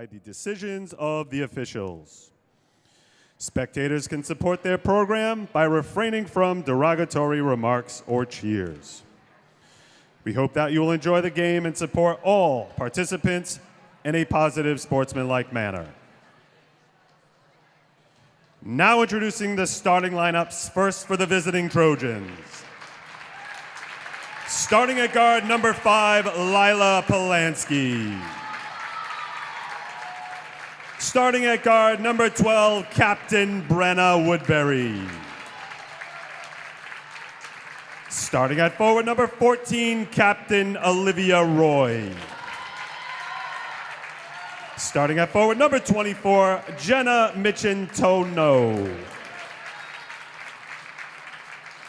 by the decisions of the officials. Spectators can support their program by refraining from derogatory remarks or cheers. We hope that you will enjoy the game and support all participants in a positive sportsmanlike manner. Now introducing the starting lineups, first for the visiting Trojans. Starting at guard, number 5, Lila Polanski. Starting at guard, number 12, Captain Brenna Woodbury. Starting at forward, number 14, Captain Olivia Roy. Starting at forward, number 24, Jenna Michintono.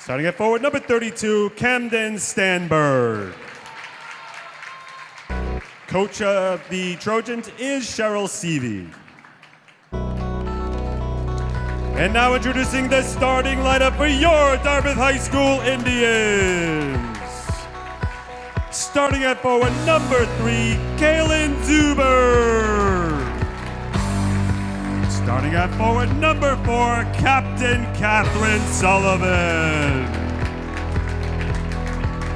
Starting at forward, number 32, Camden Stanberg. Coach of the Trojans is Cheryl Seavey. And now introducing the starting lineup for your Dartmouth High School Indians. Starting at forward, number 3, Kaylin Zuber. Starting at forward, number 4, Captain Catherine Sullivan.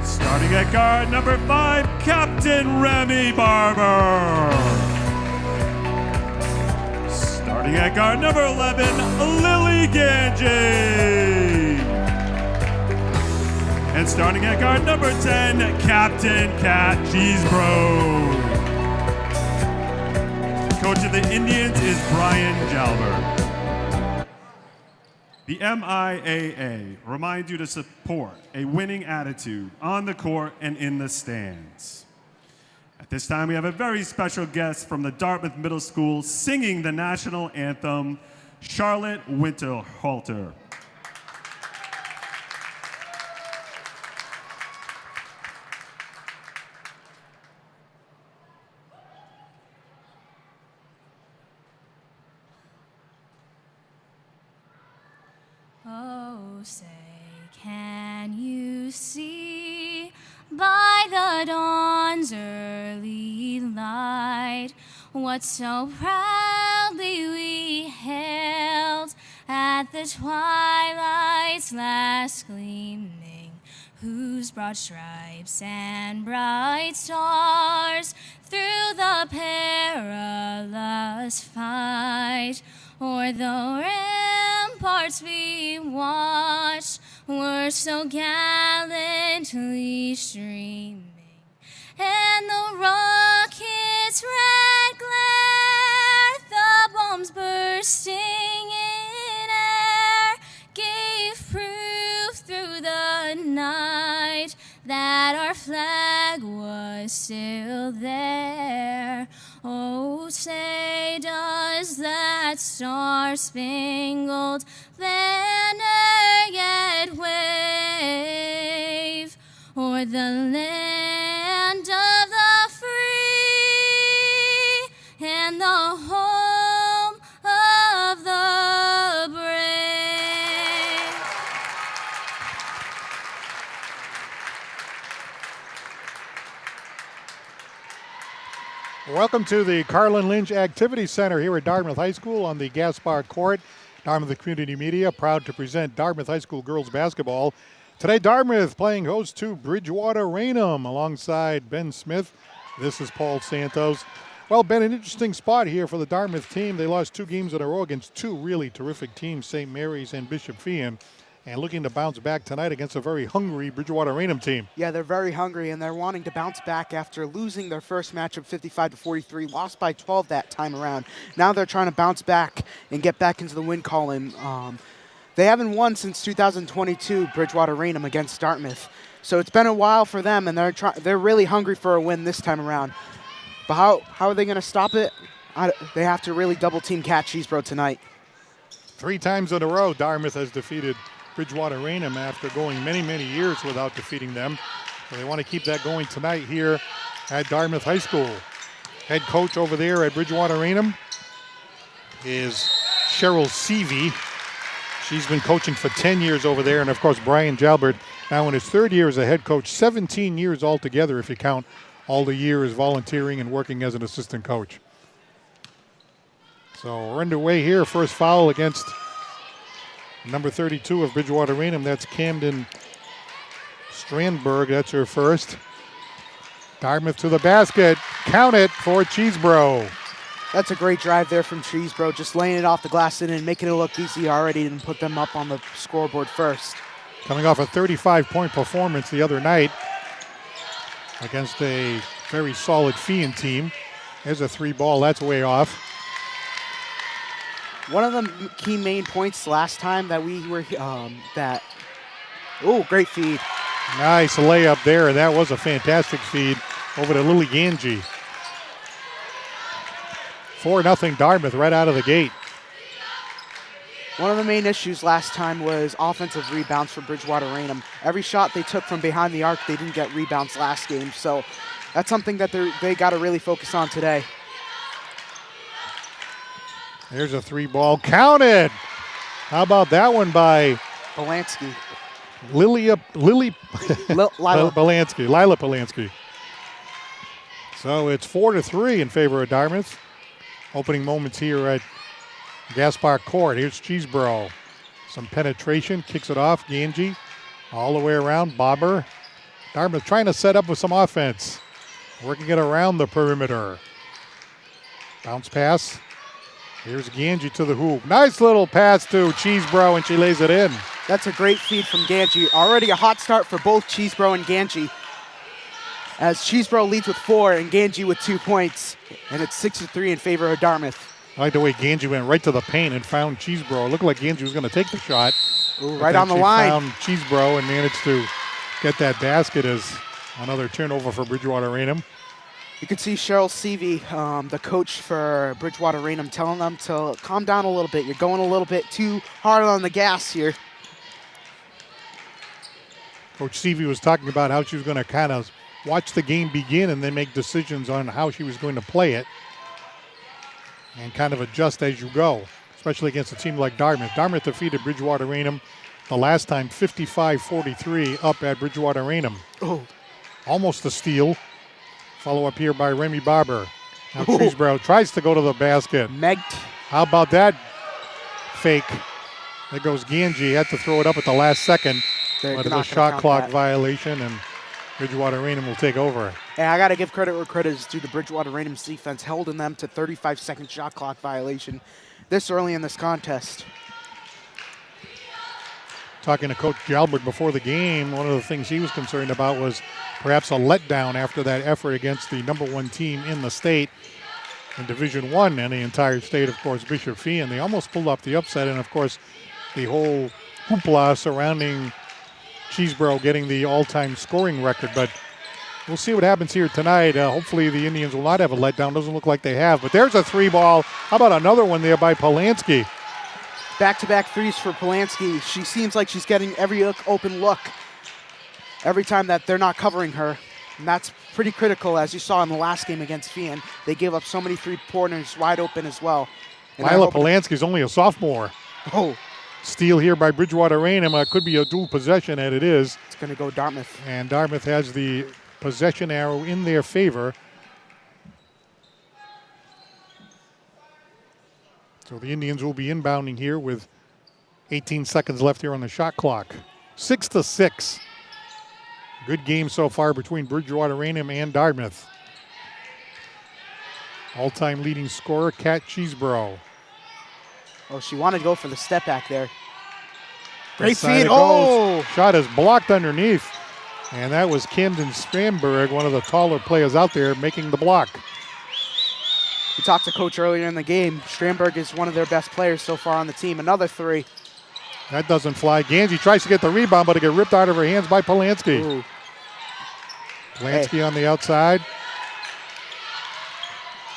Starting at guard, number 5, Captain Remy Barber. Starting at guard, number 11, Lily Ganji. And starting at guard, number 10, Captain Kat Cheeseboro. Coach of the Indians is Brian Jalbert. The MIAA reminds you to support a winning attitude on the court and in the stands. At this time, we have a very special guest from the Dartmouth Middle School singing the national anthem, Charlotte Winterhalter. Oh, say, can you see by the dawn's early light what so proudly we hailed at the twilight's last gleaming, whose broad stripes and bright stars through the perilous fight o'er the ramparts we watched were so gallantly streaming, and the rocket's red glare, the bombs bursting in air, gave proof through the night that our flag was still there. Oh, say, does that star-spangled banner yet wave o'er the land of the free and the home of the brave? Welcome to the Carlin Lynch Activity Center here at Dartmouth High School on the Gaspar Court. Dartmouth Community Media proud to present Dartmouth High School girls basketball. Today, Dartmouth playing host to Bridgewater Raynham alongside Ben Smith. This is Paul Santos. Well, Ben, an interesting spot here for the Dartmouth team. They lost 2 games in a row against 2 really terrific teams, St. Mary's and Bishop Feehan, and looking to bounce back tonight against a very hungry Bridgewater Raynham team. Yeah, they're very hungry, and they're wanting to bounce back after losing their first matchup 55-43, lost by 12 that time around. Now they're trying to bounce back and get back into the win column. They haven't won since 2022, Bridgewater Raynham against Dartmouth. So it's been a while for them, and they're really hungry for a win this time around. But how are they going to stop it? They have to really double-team Kat Cheeseboro tonight. 3 times in a row, Dartmouth has defeated Bridgewater Raynham after going many, many years without defeating them. So they want to keep that going tonight here at Dartmouth High School. Head coach over there at Bridgewater Raynham is Cheryl Seavey. She's been coaching for 10 years over there. And, of course, Brian Jalbert now in his 3rd year as a head coach, 17 years altogether if you count all the years volunteering and working as an assistant coach. So we're underway here. First foul against number 32 of Bridgewater Raynham. That's Camden Strandberg. That's her first. Dartmouth to the basket. Count it for Cheeseboro. That's a great drive there from Cheeseboro, just laying it off the glass and making it look easy already and put them up on the scoreboard first. Coming off a 35-point performance the other night against a very solid Fian team. There's a 3-ball. That's way off. One of the key main points last time that we were great feed. Nice layup there, and that was a fantastic feed over to Lily Ganji. 4-0 Dartmouth right out of the gate. One of the main issues last time was offensive rebounds for Bridgewater Raynham. Every shot they took from behind the arc, they didn't get rebounds last game. So that's something that they got to really focus on today. There's a 3-ball. Counted! How about that one by Polanski. Lila Lila. Polanski. So it's 4-3 in favor of Dartmouth. Opening moments here at Gaspar Court. Here's Cheeseboro. Some penetration, kicks it off. Ganji all the way around. Bobber. Dartmouth trying to set up with some offense. Working it around the perimeter. Bounce pass. Here's Ganji to the hoop. Nice little pass to Cheeseboro, and she lays it in. That's a great feed from Ganji. Already a hot start for both Cheeseboro and Ganji. As Cheeseboro leads with 4 and Ganji with 2 points. And it's 6-3 in favor of Dartmouth. I like the way Ganji went right to the paint and found Cheeseboro. It looked like Ganji was going to take the shot. Ooh, right on the line. Found Cheeseboro and managed to get that basket as another turnover for Bridgewater Raynham. You can see Cheryl Seavey, the coach for Bridgewater Raynham, telling them to calm down a little bit. You're going a little bit too hard on the gas here. Coach Seavey was talking about how she was going to kind of watch the game begin and then make decisions on how she was going to play it and kind of adjust as you go, especially against a team like Dartmouth. Dartmouth defeated Bridgewater Raynham the last time 55-43 up at Bridgewater Raynham. Oh. Almost a steal. Follow up here by Remy Barber. Now Cheeseboro tries to go to the basket. Megged. How about that fake? There goes Ganji. Had to throw it up at the last second. But it's a shot clock violation, and Bridgewater Raynham will take over. Yeah, I got to give credit where credit is due to Bridgewater Raynham's defense, holding them to 35-second shot clock violation this early in this contest. Talking to Coach Jalbert before the game, one of the things he was concerned about was perhaps a letdown after that effort against the number 1 team in the state in Division I and the entire state, of course, Bishop Fee, and they almost pulled off the upset. And, of course, the whole hoopla surrounding Cheeseboro getting the all-time scoring record. But we'll see what happens here tonight. Hopefully the Indians will not have a letdown. Doesn't look like they have. But there's a 3-ball. How about another one there by Polanski? Back-to-back threes for Polanski. She seems like she's getting every open look every time that they're not covering her. And that's pretty critical, as you saw in the last game against Fian. They gave up so many three-pointers wide open as well. Lila Polanski's only a sophomore. Oh. Steal here by Bridgewater Raynham. Could be a dual possession, and it is. It's going to go Dartmouth. And Dartmouth has the possession arrow in their favor. So the Indians will be inbounding here with 18 seconds left here on the shot clock. 6-6. Good game so far between Bridgewater Raynham and Dartmouth. All-time leading scorer, Kat Cheeseboro. Oh, she wanted to go for the step back there. Great feed. feed. Oh! Shot is blocked underneath. And that was Camden Strandberg, one of the taller players out there, making the block. We talked to Coach earlier in the game. Strandberg is one of their best players so far on the team. Another 3. That doesn't fly. Ganji tries to get the rebound, but it get ripped out of her hands by Polanski. Ooh. Polanski on the outside.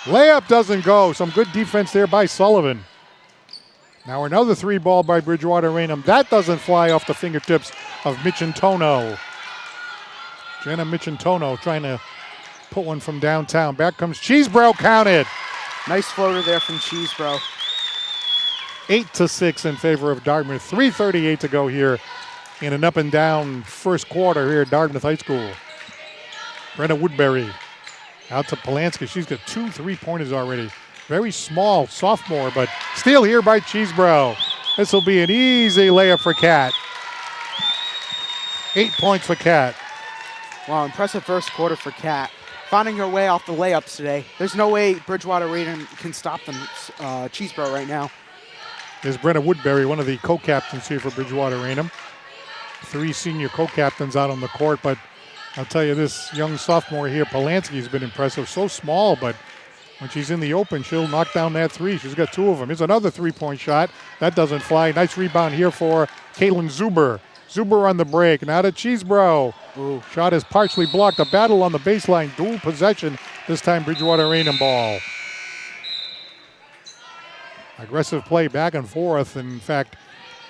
Layup doesn't go. Some good defense there by Sullivan. Now another 3-ball by Bridgewater Raynham. That doesn't fly off the fingertips of Michintono. Jenna Michintono trying to put one from downtown. Back comes Cheeseboro, counted. Nice floater there from Cheeseboro. 8-6 in favor of Dartmouth. 3:38 to go here in an up-and-down first quarter here at Dartmouth High School. Brenna Woodbury out to Polanski. She's got 2 3-pointers already. very small sophomore, but steal here by Cheeseboro. This will be an easy layup for Cat. 8 points for Cat. Wow, impressive first quarter for Cat. Finding her way off the layups today. There's no way Bridgewater Raynham can stop them, Cheeseboro right now. There's Brenna Woodbury, one of the co-captains here for Bridgewater Raynham. 3 senior co-captains out on the court, but I'll tell you this young sophomore here, Polanski, has been impressive. So small, but when she's in the open, she'll knock down that 3. She's got 2 of them. Here's another 3-point shot. That doesn't fly. Nice rebound here for Caitlin Zuber. Zuber on the break. Now to Cheeseboro. Ooh. Shot is partially blocked. A battle on the baseline. Dual possession. This time Bridgewater Raynham ball. Aggressive play back and forth. In fact,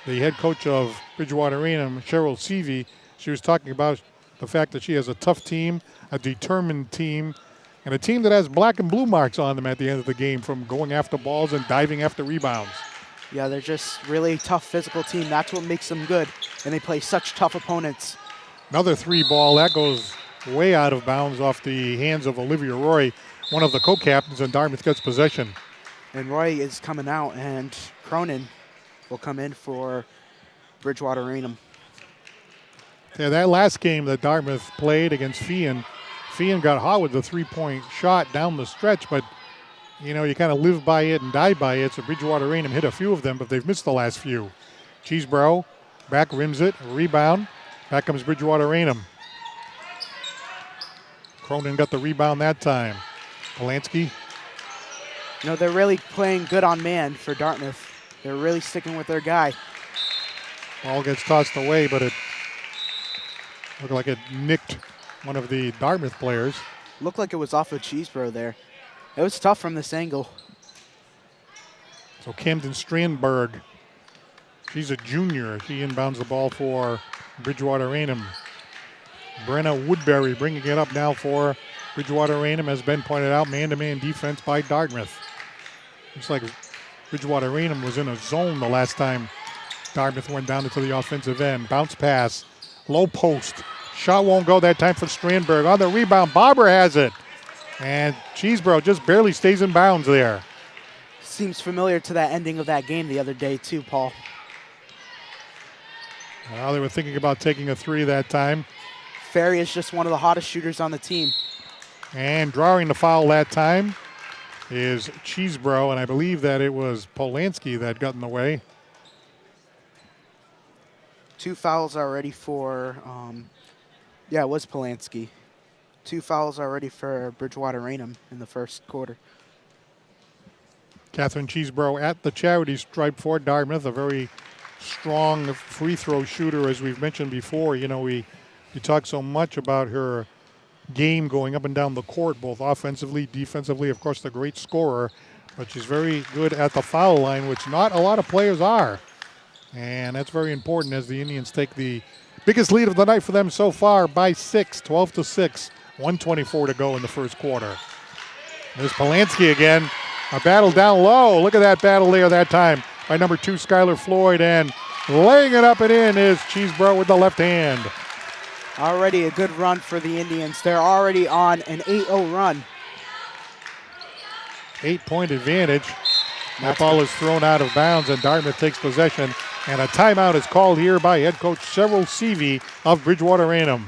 the head coach of Bridgewater Raynham, Cheryl Seavey, she was talking about the fact that she has a tough team, a determined team, and a team that has black and blue marks on them at the end of the game from going after balls and diving after rebounds. Yeah, they're just really tough physical team. That's what makes them good, and they play such tough opponents. Another 3 ball. That goes way out of bounds off the hands of Olivia Roy, one of the co-captains, and Dartmouth gets possession. And Roy is coming out, and Cronin will come in for Bridgewater Raynham. Yeah, that last game that Dartmouth played against Feehan got hot with the 3-point shot down the stretch, but you know, you kind of live by it and die by it. So Bridgewater Raynham hit a few of them, but they've missed the last few. Cheeseboro back rims it, rebound. Back comes Bridgewater Raynham. Cronin got the rebound that time. Polanski. You know, they're really playing good on man for Dartmouth. They're really sticking with their guy. Ball gets tossed away, but it looked like it nicked one of the Dartmouth players. Looked like it was off of Cheeseboro there. It was tough from this angle. So Camden Strandberg, she's a junior. She inbounds the ball for Bridgewater Raynham. Brenna Woodbury bringing it up now for Bridgewater Raynham. As Ben pointed out, man-to-man defense by Dartmouth. Looks like Bridgewater Raynham was in a zone the last time Dartmouth went down into the offensive end. Bounce pass, low post. Shot won't go that time for Strandberg. On the rebound, Barber has it. And Cheeseboro just barely stays in bounds there. Seems familiar to that ending of that game the other day too, Paul. Well, they were thinking about taking a 3 that time. Ferry is just one of the hottest shooters on the team. And drawing the foul that time is Cheeseboro, and I believe that it was Polanski that got in the way. 2 fouls already for, it was Polanski. 2 fouls already for Bridgewater Raynham in the first quarter. Catherine Cheeseboro at the charity stripe for Dartmouth, a very strong free throw shooter, as we've mentioned before. You know, we talk so much about her game going up and down the court, both offensively, defensively, of course, the great scorer, but she's very good at the foul line, which not a lot of players are. And that's very important as the Indians take the biggest lead of the night for them so far by 6, 12-6, 1:24 to go in the first quarter. There's Polanski again. A battle down low. Look at that battle there that time by number 2, Skylar Floyd. And laying it up and in is Cheeseboro with the left hand. Already a good run for the Indians. They're already on an 8-0 run. 8-point advantage. That ball is thrown out of bounds, and Dartmouth takes possession. And a timeout is called here by head coach Cheryl Seavey of Bridgewater Raynham.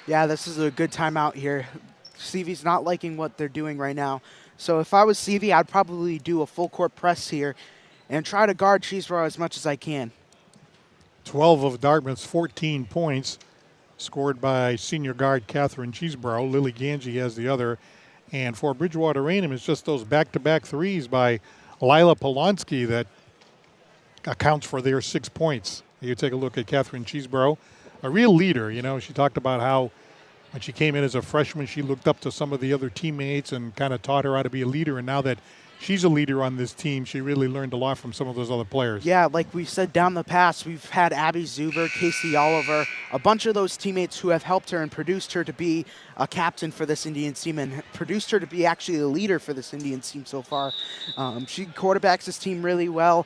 Yeah, this is a good timeout here. Seavey's not liking what they're doing right now. So if I was Seavey, I'd probably do a full court press here and try to guard Cheeseboro as much as I can. 12 of Dartmouth's 14 points scored by senior guard Catherine Cheeseboro. Lily Ganji has the other. And for Bridgewater Raynham, it's just those back-to-back threes by Lila Polanski that accounts for their 6 points. You take a look at Catherine Cheeseboro, a real leader. You know, she talked about how when she came in as a freshman, she looked up to some of the other teammates and kind of taught her how to be a leader. And now that she's a leader on this team, she really learned a lot from some of those other players. Yeah, like we've said down the past, we've had Abby Zuber, Casey Oliver, a bunch of those teammates who have helped her and produced her to be a captain for this Indian team and produced her to be actually a leader for this Indian team so far. She quarterbacks this team really well,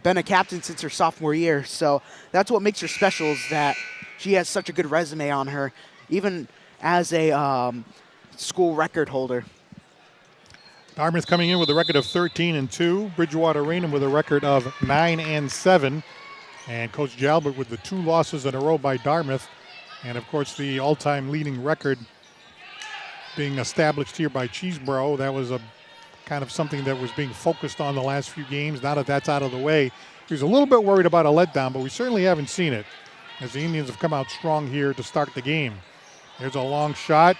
been a captain since her sophomore year. So that's what makes her special, is that she has such a good resume on her, even as a school record holder. Dartmouth coming in with a record of 13-2. Bridgewater Raynham with a record of 9-7. And Coach Jalbert with the 2 losses in a row by Dartmouth. And of course the all-time leading record being established here by Cheeseboro. That was a kind of something that was being focused on the last few games. Now that that's out of the way, he was a little bit worried about a letdown, but we certainly haven't seen it as the Indians have come out strong here to start the game. There's a long shot.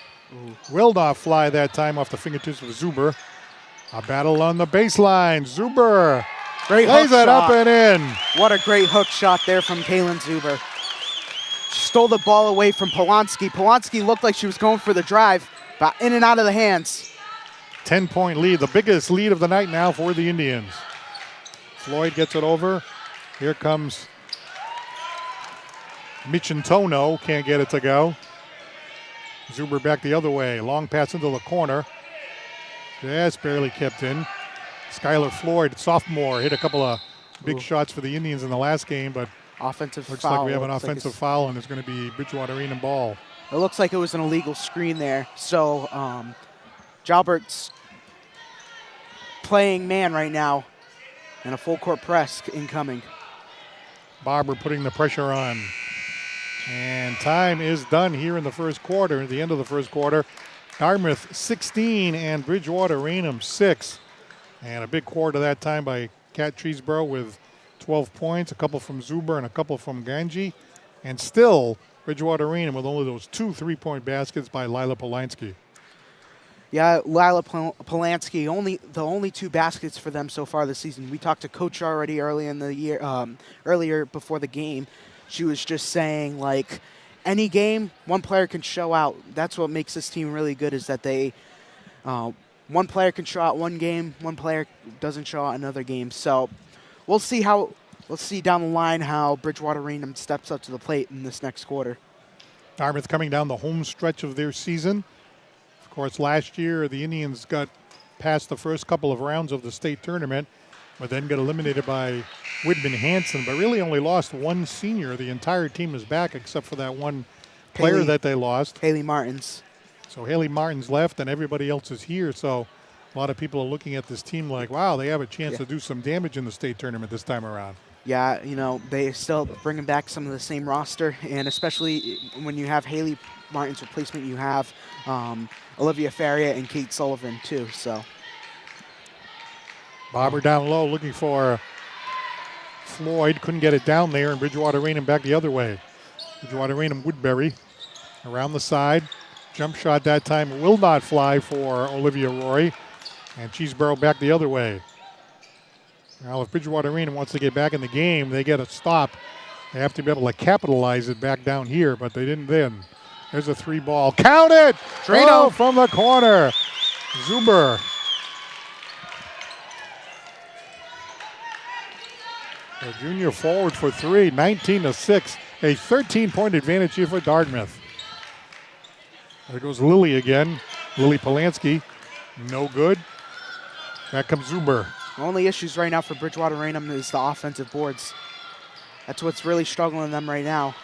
Will not fly that time off the fingertips of Zuber. A battle on the baseline. Zuber Great lays hook it up shot. and in. What a great hook shot there from Kaylin Zuber. Stole the ball away from Polanski. Polanski looked like she was going for the drive, but in and out of the hands. 10-point lead, the biggest lead of the night now for the Indians. Floyd gets it over. Here comes Michintono, can't get it to go. Zuber back the other way. Long pass into the corner. That's barely kept in. Skylar Floyd, sophomore, hit a couple of big shots for the Indians in the last game, but Offensive looks foul. like we have an Looks like offensive foul, and it's going to be Bridgewater Raynham ball. It looks like it was an illegal screen there. So Jalbert's playing man right now, and a full court press incoming. Barber putting the pressure on. And time is done here in the first quarter, at the end of the first quarter. Dartmouth 16 and Bridgewater Raynham 6. And a big quarter that time by Kat Cheeseboro with 12 points, a couple from Zuber and a couple from Ganji. And still, Bridgewater Raynham with only those 2 3-point baskets by Lila Polanski. Yeah, Lila Polanski, the only 2 baskets for them so far this season. We talked to Coach already early in the year, earlier before the game. She was just saying, like, any game, one player can show out. That's what makes this team really good, is that they, one player can show out one game, one player doesn't show out another game. So we'll see down the line how Bridgewater Raynham steps up to the plate in this next quarter. Dartmouth coming down the home stretch of their season. Of course, last year the Indians got past the first couple of rounds of the state tournament, but then got eliminated by Whitman Hansen, but really only lost one senior. The entire team is back except for that one player that they lost. Haley Martins. So Haley Martins left and everybody else is here. So a lot of people are looking at this team like, wow, they have a chance to do some damage in the state tournament this time around. Yeah, you know, they still bringing back some of the same roster, and especially when you have Haley Martin's replacement, you have Olivia Faria and Kate Sullivan too. So Barber down low looking for Floyd. Couldn't get it down there, and Bridgewater Raynham back the other way. Bridgewater Raynham Woodbury around the side. Jump shot that time will not fly for Olivia Roy, and Cheeseboro back the other way. Now, if Bridgewater Raynham wants to get back in the game, they get a stop. They have to be able to capitalize it back down here, but they didn't then. There's a 3-ball. Count it! Trino from the corner. Zuber. A junior forward for 3, 19-6. A 13-point advantage here for Dartmouth. There goes Lily again. Lily Polanski. No good. Back comes Zuber. the only issues right now for Bridgewater Raynham is the offensive boards. That's what's really struggling them right now.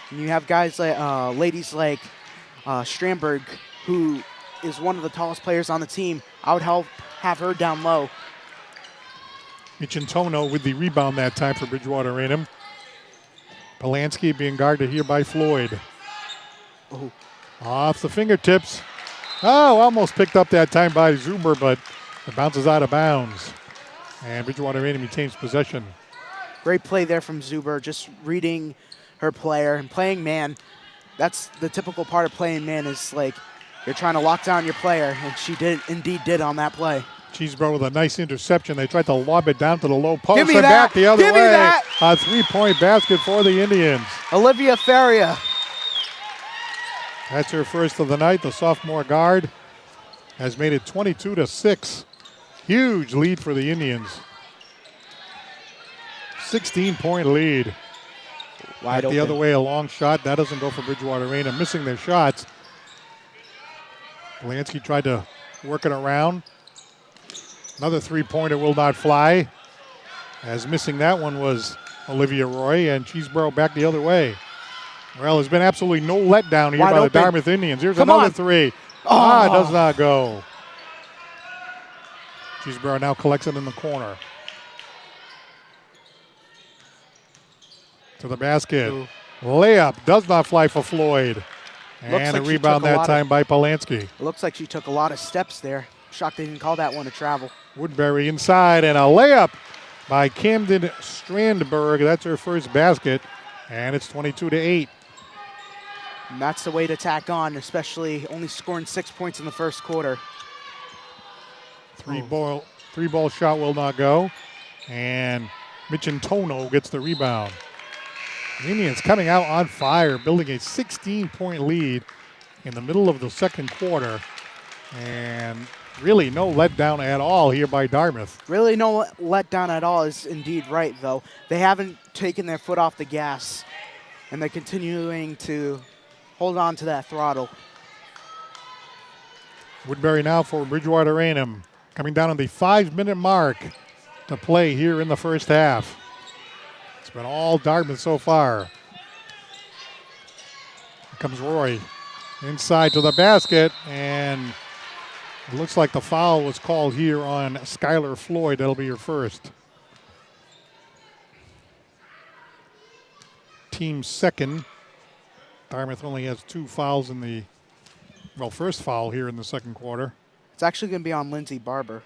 And you have guys like ladies like Stramberg, who is one of the tallest players on the team. I would have her down low. Michintono with the rebound that time for Bridgewater Raynham. Polanski being guarded here by Floyd. Oh. Off the fingertips. Oh, almost picked up that time by Zuber, but it bounces out of bounds. And Bridgewater Raynham retains possession. Great play there from Zuber, just reading her player and playing man. That's the typical part of playing man, is like you're trying to lock down your player, and she indeed did on that play. Cheeseboro with a nice interception. They tried to lob it down to the low post Give me and that. back the other Give way. me that. A 3-point basket for the Indians. Olivia Faria. That's her first of the night. The sophomore guard has made it 22-6. Huge lead for the Indians. 16-point lead. Wide open. The other way, a long shot. That doesn't go for Bridgewater Raynham. Missing their shots. Polanski tried to work it around. Another three-pointer will not fly. As missing that one was Olivia Roy, and Cheeseboro back the other way. Well, there's been absolutely no letdown here Wide by open. the Dartmouth Indians. Here's Come another on. three. Does not go. Cheeseboro now collects it in the corner. To the basket. Ooh. Layup does not fly for Floyd. Looks And like a she rebound took a that lot time by Polanski. Looks like she took a lot of steps there. Shocked they didn't call that one a travel. Woodbury inside and a layup by Camden Strandberg. That's her first basket. And it's 22-8. And that's the way to tack on, especially only scoring 6 points in the first quarter. Three ball shot will not go. And Michintono gets the rebound. The Indians coming out on fire, building a 16-point lead in the middle of the second quarter. And really no letdown at all here by Dartmouth. Really no letdown at all is indeed right, though. They haven't taken their foot off the gas, and they're continuing to hold on to that throttle. Woodbury now for Bridgewater Raynham, coming down on the 5-minute mark to play here in the first half. It's been all Dartmouth so far. Here comes Roy inside to the basket, and it looks like the foul was called here on Skylar Floyd. That'll be your first. Team second. Dartmouth only has 2 fouls in the, first foul here in the second quarter. It's actually going to be on Lindsey Barber.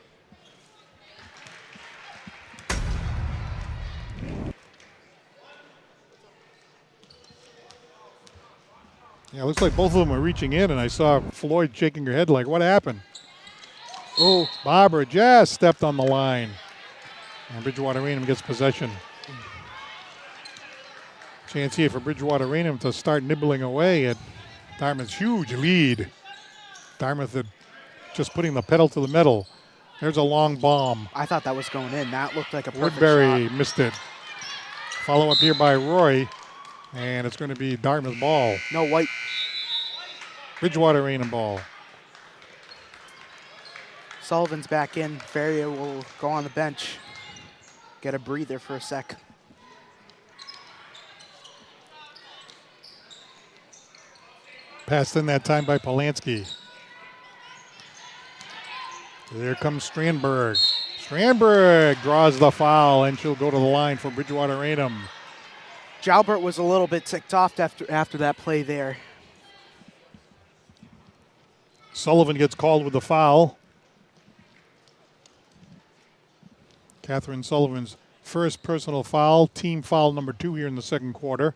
Yeah, it looks like both of them are reaching in, and I saw Floyd shaking her head like, what happened? Oh, Barber just stepped on the line. And Bridgewater Raynham gets possession. Chance here for Bridgewater Raynham to start nibbling away at Dartmouth's huge lead. Dartmouth just putting the pedal to the metal. There's a long bomb. I thought that was going in. That looked like a perfect Woodbury shot. missed it. Follow up here by Roy, and it's going to be Dartmouth ball. No, White. Bridgewater Raynham ball. Sullivan's back in. Ferrier will go on the bench. Get a breather for a sec. Passed in that time by Polanski. There comes Strandberg. Strandberg draws the foul, and she'll go to the line for Bridgewater Raynham. Jalbert was a little bit ticked off after that play there. Sullivan gets called with the foul. Catherine Sullivan's first personal foul, team foul number 2 here in the second quarter.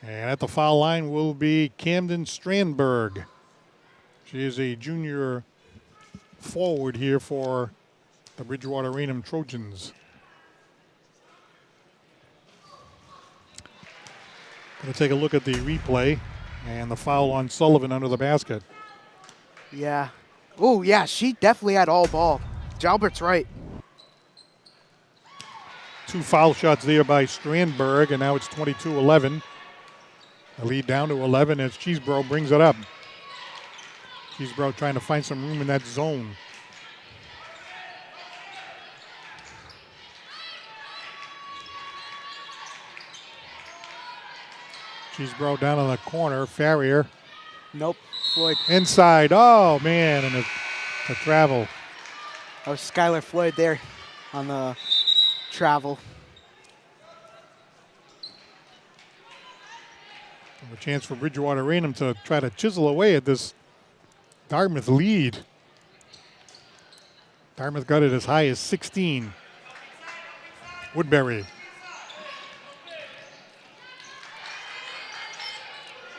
And at the foul line will be Camden Strandberg. She is a junior forward here for the Bridgewater Raynham Trojans. Going to take a look at the replay and the foul on Sullivan under the basket. Yeah. Oh, yeah, she definitely had all ball. Jalbert's right. 2 foul shots there by Strandberg, and now it's 22-11. The lead down to 11 as Cheeseboro brings it up. Cheeseboro trying to find some room in that zone. Cheeseboro down in the corner. Farrier. Nope. Floyd. Inside. Oh, man, and the travel. That was Skylar Floyd there on the travel. A chance for Bridgewater Raynham to try to chisel away at this Dartmouth lead. Dartmouth got it as high as 16. Woodbury.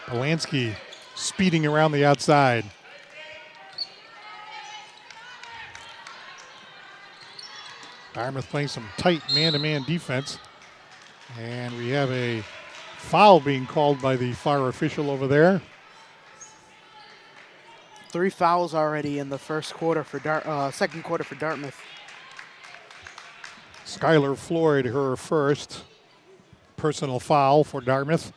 Polanski speeding around the outside. Dartmouth playing some tight man-to-man defense. And we have a foul being called by the far official over there. 3 fouls already in the second quarter for Dartmouth. Skylar Floyd, her first personal foul for Dartmouth.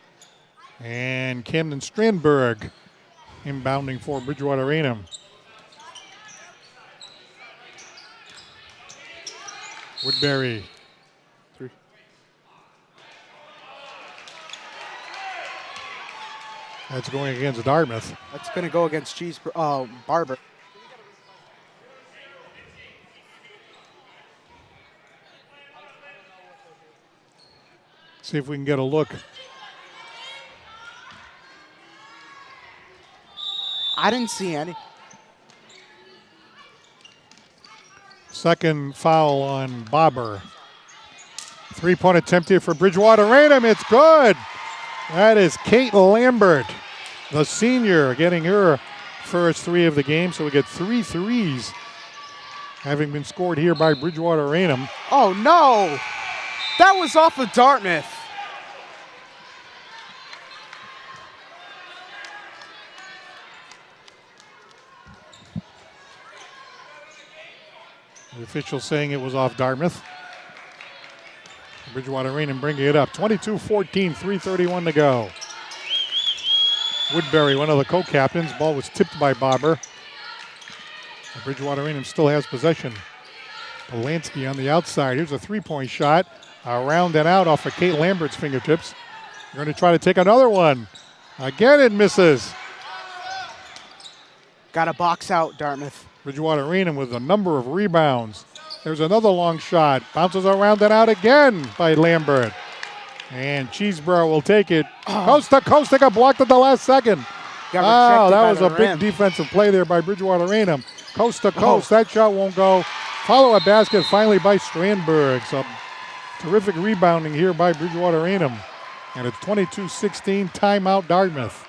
And Camden Strandberg inbounding for Bridgewater Raynham. Woodbury. 3. That's going against Dartmouth. That's going to go against Barber. See if we can get a look. I didn't see any. Second foul on Barber. 3-point attempt here for Bridgewater Raynham. It's good. That is Kate Lambert, the senior, getting her first 3 of the game. So we get 3 threes having been scored here by Bridgewater Raynham. Oh, no. That was off of Dartmouth. The official saying it was off Dartmouth. Bridgewater Raynham bringing it up. 22-14, 3:31 to go. Woodbury, one of the co-captains. Ball was tipped by Barber. Bridgewater Raynham still has possession. Polanski on the outside. Here's a 3-point shot. Around and out off of Kate Lambert's fingertips. They're going to try to take another one. Again, it misses. Got to box out Dartmouth. Bridgewater Raynham with a number of rebounds. There's another long shot. Bounces around and out again by Lambert. And Cheeseboro will take it. Coast to coast. They got blocked at the last second. Got that rejected was by a the rim. big defensive play there by Bridgewater Raynham. Coast to coast. That shot won't go. Follow-up basket finally by Strandberg. Some terrific rebounding here by Bridgewater Raynham. And it's 22-16, timeout Dartmouth.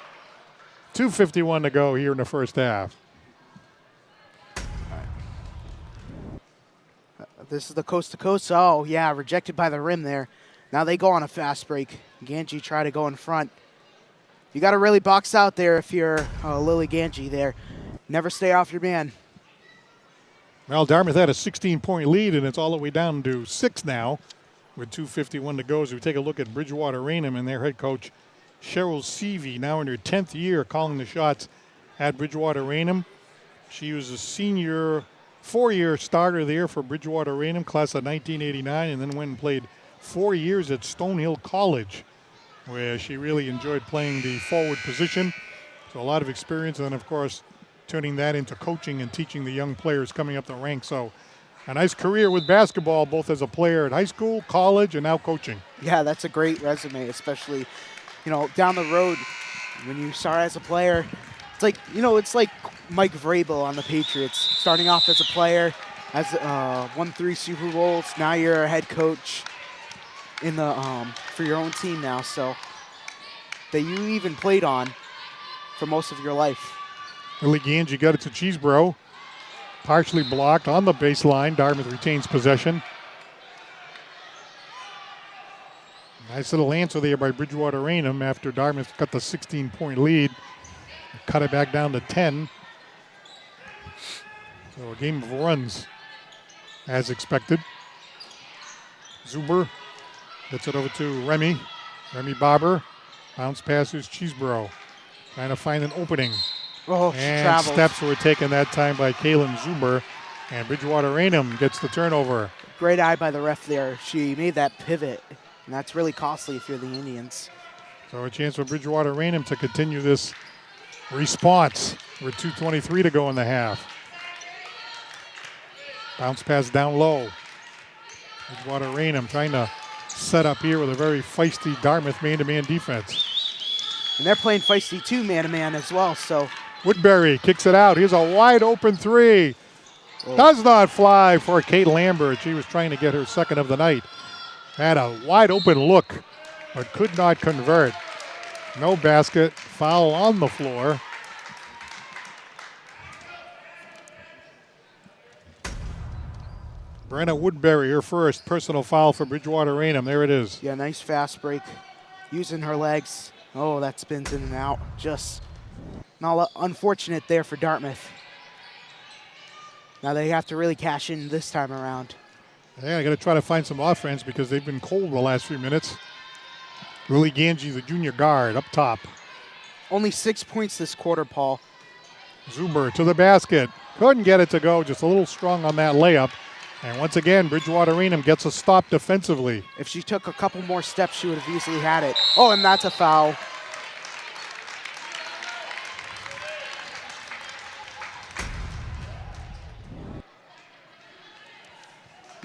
2:51 to go here in the first half. This is the coast to coast. Oh, yeah, rejected by the rim there. Now they go on a fast break. Ganji try to go in front. You got to really box out there if you're Lily Ganji there. Never stay off your man. Well, Dartmouth had a 16-point lead, and it's all the way down to 6 now with 2:51 to go. As we take a look at Bridgewater Raynham and their head coach, Cheryl Seavey, now in her 10th year calling the shots at Bridgewater Raynham. She was a senior 4-year starter there for Bridgewater Raynham, class of 1989, and then went and played 4 years at Stonehill College, where she really enjoyed playing the forward position. So a lot of experience, and then, of course, turning that into coaching and teaching the young players coming up the ranks. So a nice career with basketball, both as a player at high school, college, and now coaching. Yeah, that's a great resume, especially, down the road when you start as a player. It's like, it's like Mike Vrabel on the Patriots, starting off as a player, has won 3 Super Bowls. Now you're a head coach in the for your own team now, so that you even played on for most of your life. Lily Ganji got it to Cheeseboro. Partially blocked on the baseline. Dartmouth retains possession. Nice little answer there by Bridgewater Raynham after Dartmouth got the 16-point lead. Cut it back down to 10. So a game of runs as expected. Zuber gets it over to Remy. Remy Barber. Bounce passes Cheeseboro. Trying to find an opening. Oh, And traveled. steps were taken that time by Kaylin Zuber. And Bridgewater Raynham gets the turnover. Great eye by the ref there. She made that pivot, and that's really costly if you're the Indians. So a chance for Bridgewater Raynham to continue this response with 2:23 to go in the half. Bounce pass down low. Bridgewater Raynham trying to set up here with a very feisty Dartmouth man-to-man defense. And they're playing feisty too, man-to-man as well, so. Woodbury kicks it out. Here's a wide open 3. Does not fly for Kate Lambert. She was trying to get her second of the night. Had a wide open look, but could not convert. No basket. Foul on the floor. Brenna Woodbury, her first personal foul for Bridgewater Raynham. There it is. Yeah, nice fast break. Using her legs. Oh, that spins in and out. Just not unfortunate there for Dartmouth. Now they have to really cash in this time around. Yeah, I got to try to find some offense because they've been cold the last few minutes. Lily Ganji, the junior guard, up top. Only 6 points this quarter, Paul. Zuber to the basket. Couldn't get it to go. Just a little strong on that layup. And once again, Bridgewater Raynham gets a stop defensively. If she took a couple more steps, she would have easily had it. Oh, and that's a foul.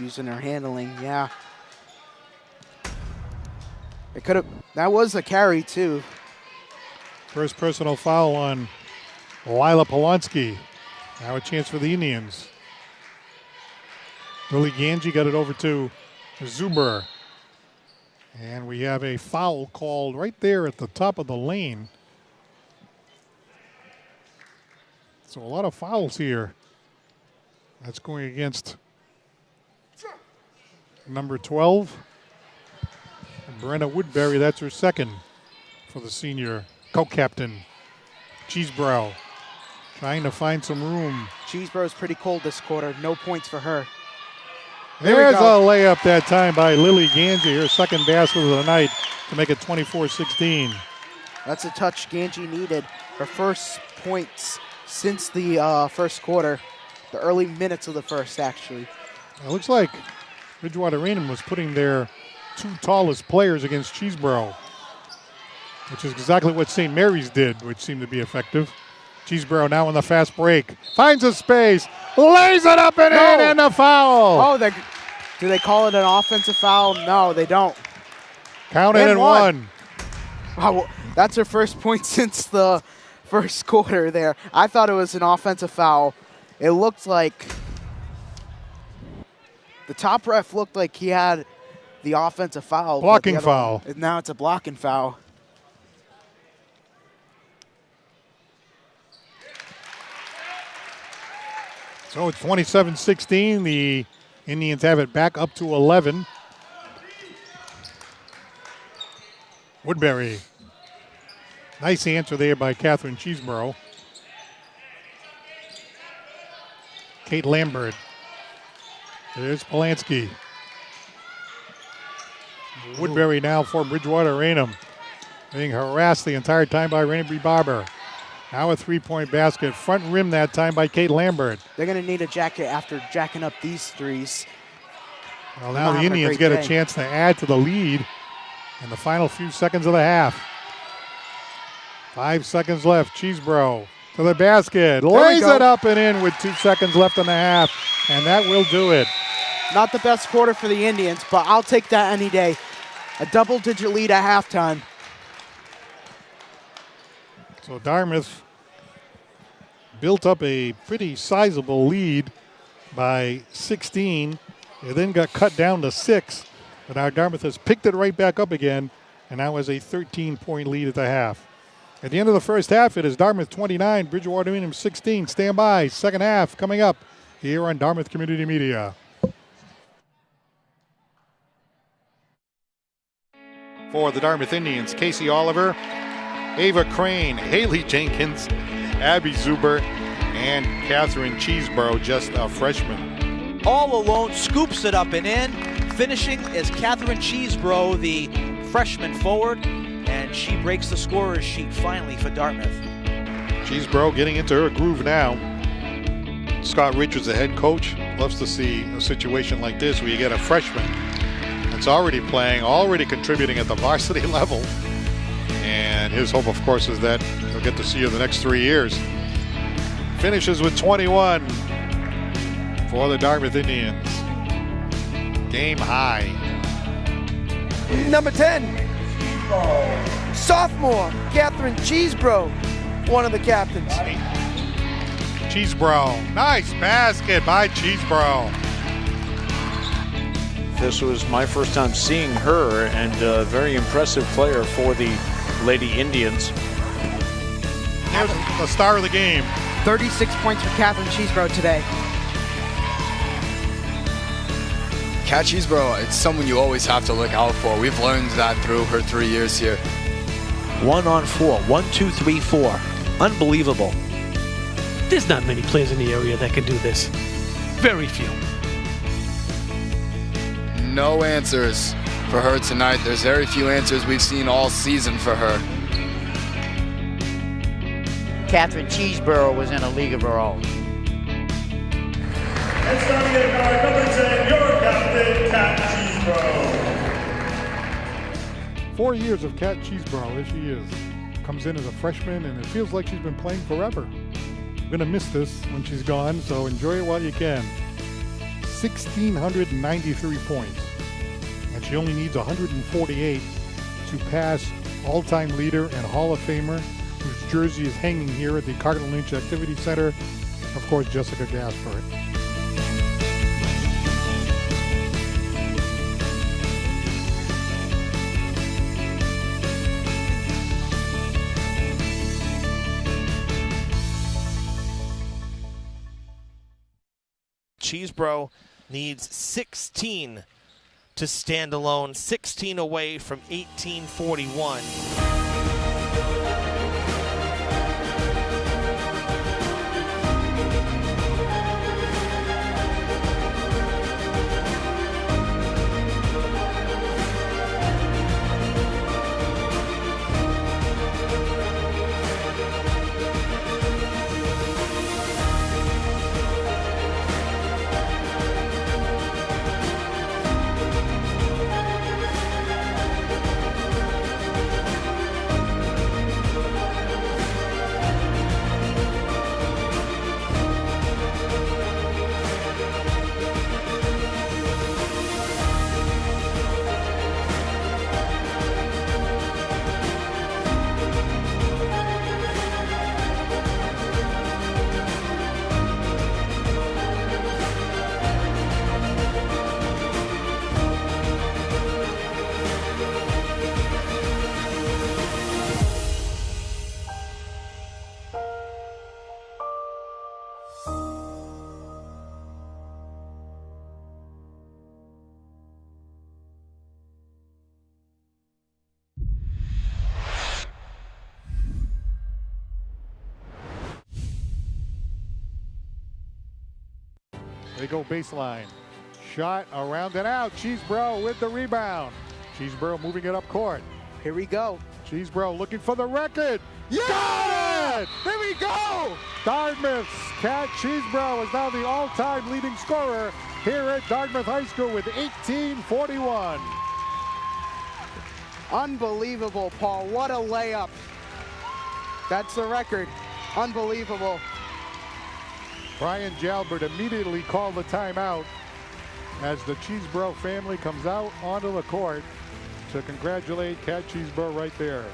issues in her handling. Yeah. It could have. That was a carry too. First personal foul on Lila Polonsky. Now a chance for the Indians. Lily Ganji got it over to Zuber. And we have a foul called right there at the top of the lane. So a lot of fouls here. That's going against number 12. And Brenna Woodbury, that's her second for the senior co-captain. Cheeseboro trying to find some room. Cheeseboro's pretty cold this quarter. No points for her. There's a layup that time by Lily Ganji, her second basket of the night to make it 24-16. That's a touch Ganji needed. Her first points since the first quarter. The early minutes of the first, actually. It looks like Bridgewater Raynham was putting their two tallest players against Cheeseboro, which is exactly what St. Mary's did, which seemed to be effective. Cheeseboro now on the fast break. Finds a space, lays it up and in, and a foul. Oh, do they call it an offensive foul? No, they don't. Count it and one. Wow, that's her first point since the first quarter there. I thought it was an offensive foul. It looked like the top ref looked like he had the offensive foul. Blocking foul. Now it's a blocking foul. So it's 27-16. The Indians have it back up to 11. Woodbury. Nice answer there by Catherine Cheeseboro. Kate Lambert. There's Polanski. Woodbury now for Bridgewater Raynham. Being harassed the entire time by Rainey Barber. Now a three-point basket. Front rim that time by Kate Lambert. They're going to need a jacket after jacking up these threes. Well, now the Indians get a chance to add to the lead in the final few seconds of the half. 5 seconds left. Cheeseboro to the basket. Lays it up and in with 2 seconds left in the half. And that will do it. Not the best quarter for the Indians, but I'll take that any day. A double-digit lead at halftime. So Dartmouth built up a pretty sizable lead by 16. It then got cut down to 6. But now Dartmouth has picked it right back up again and now has a 13-point lead at the half. At the end of the first half, it is Dartmouth 29, Bridgewater Raynham 16. Stand by. Second half coming up here on Dartmouth Community Media. For the Dartmouth Indians, Casey Oliver, Ava Crane, Haley Jenkins, Abby Zuber, and Catherine Cheeseboro, just a freshman. All alone, scoops it up and in. Finishing is Catherine Cheeseboro, the freshman forward, and she breaks the scorer's sheet finally for Dartmouth. Cheeseboro getting into her groove now. Scott Richards, the head coach, loves to see a situation like this where you get a freshman that's already playing, already contributing at the varsity level. And his hope, of course, is that he'll get to see her the next 3 years. Finishes with 21 for the Dartmouth Indians. Game high. Number 10, sophomore Catherine Cheeseboro, one of the captains. Cheeseboro, nice basket by Cheeseboro. This was my first time seeing her, and a very impressive player for the Lady Indians. Here's the star of the game. 36 points for Catherine Cheeseboro today. Cat Cheeseboro, it's someone you always have to look out for. We've learned that through her 3 years here. 1 on 4, 1, 2, 3, 4. Unbelievable. There's not many players in the area that can do this. Very few. No answers for her tonight. There's very few answers we've seen all season for her. Catherine Cheeseboro was in a league of her own. And starting at guard number 10, your captain, Cat Cheeseboro. 4 years of Cat Cheeseboro, as she is. Comes in as a freshman, and it feels like she's been playing forever. I'm going to miss this when she's gone, so enjoy it while you can. 1,693 points. And she only needs 148 to pass all-time leader and Hall of Famer, whose jersey is hanging here at the Cardinal Lynch Activity Center, of course, Jessica Gaspard. Cheeseboro needs 16 to stand alone, 16 away from 1841. They go baseline. Shot around and out. Cheeseboro with the rebound. Cheeseboro moving it up court. Here we go. Cheeseboro looking for the record. Yeah! Got it! There we go! Dartmouth's Cat Cheeseboro is now the all-time leading scorer here at Dartmouth High School with 1841. Unbelievable, Paul. What a layup. That's the record. Unbelievable. Brian Jalbert immediately called the timeout as the Cheeseboro family comes out onto the court to congratulate Cat Cheeseboro right there.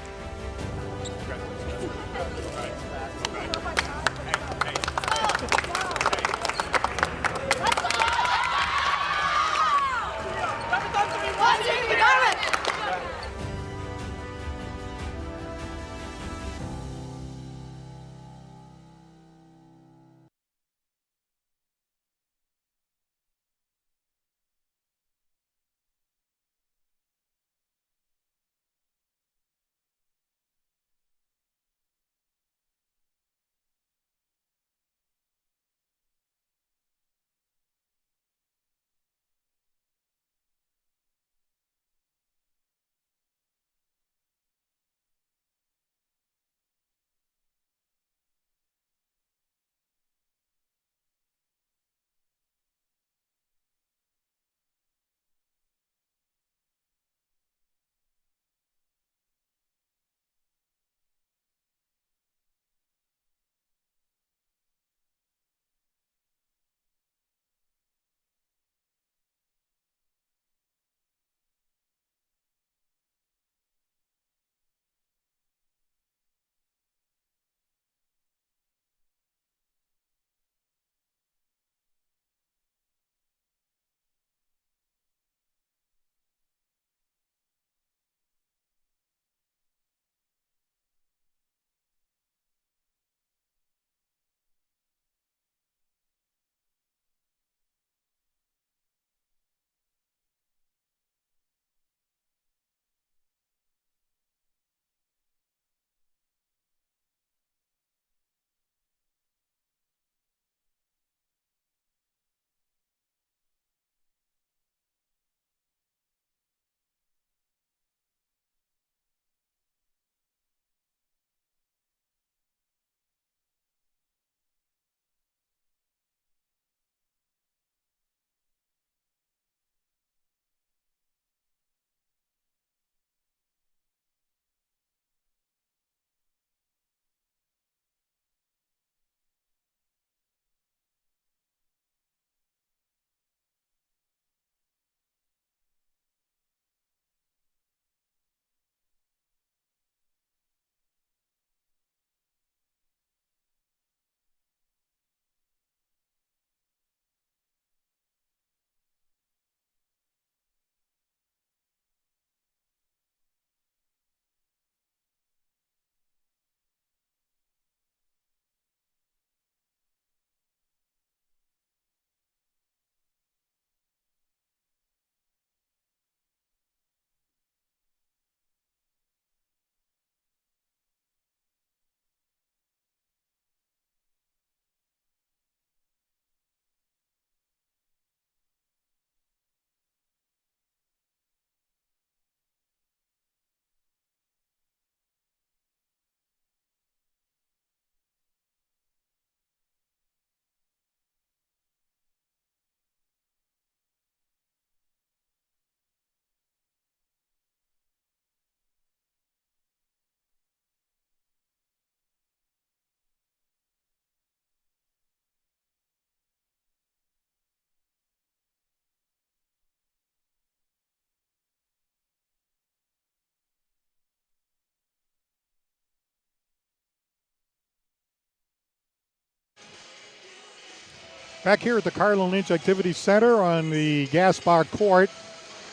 Back here at the Carlin Lynch Activity Center on the Gaspar Court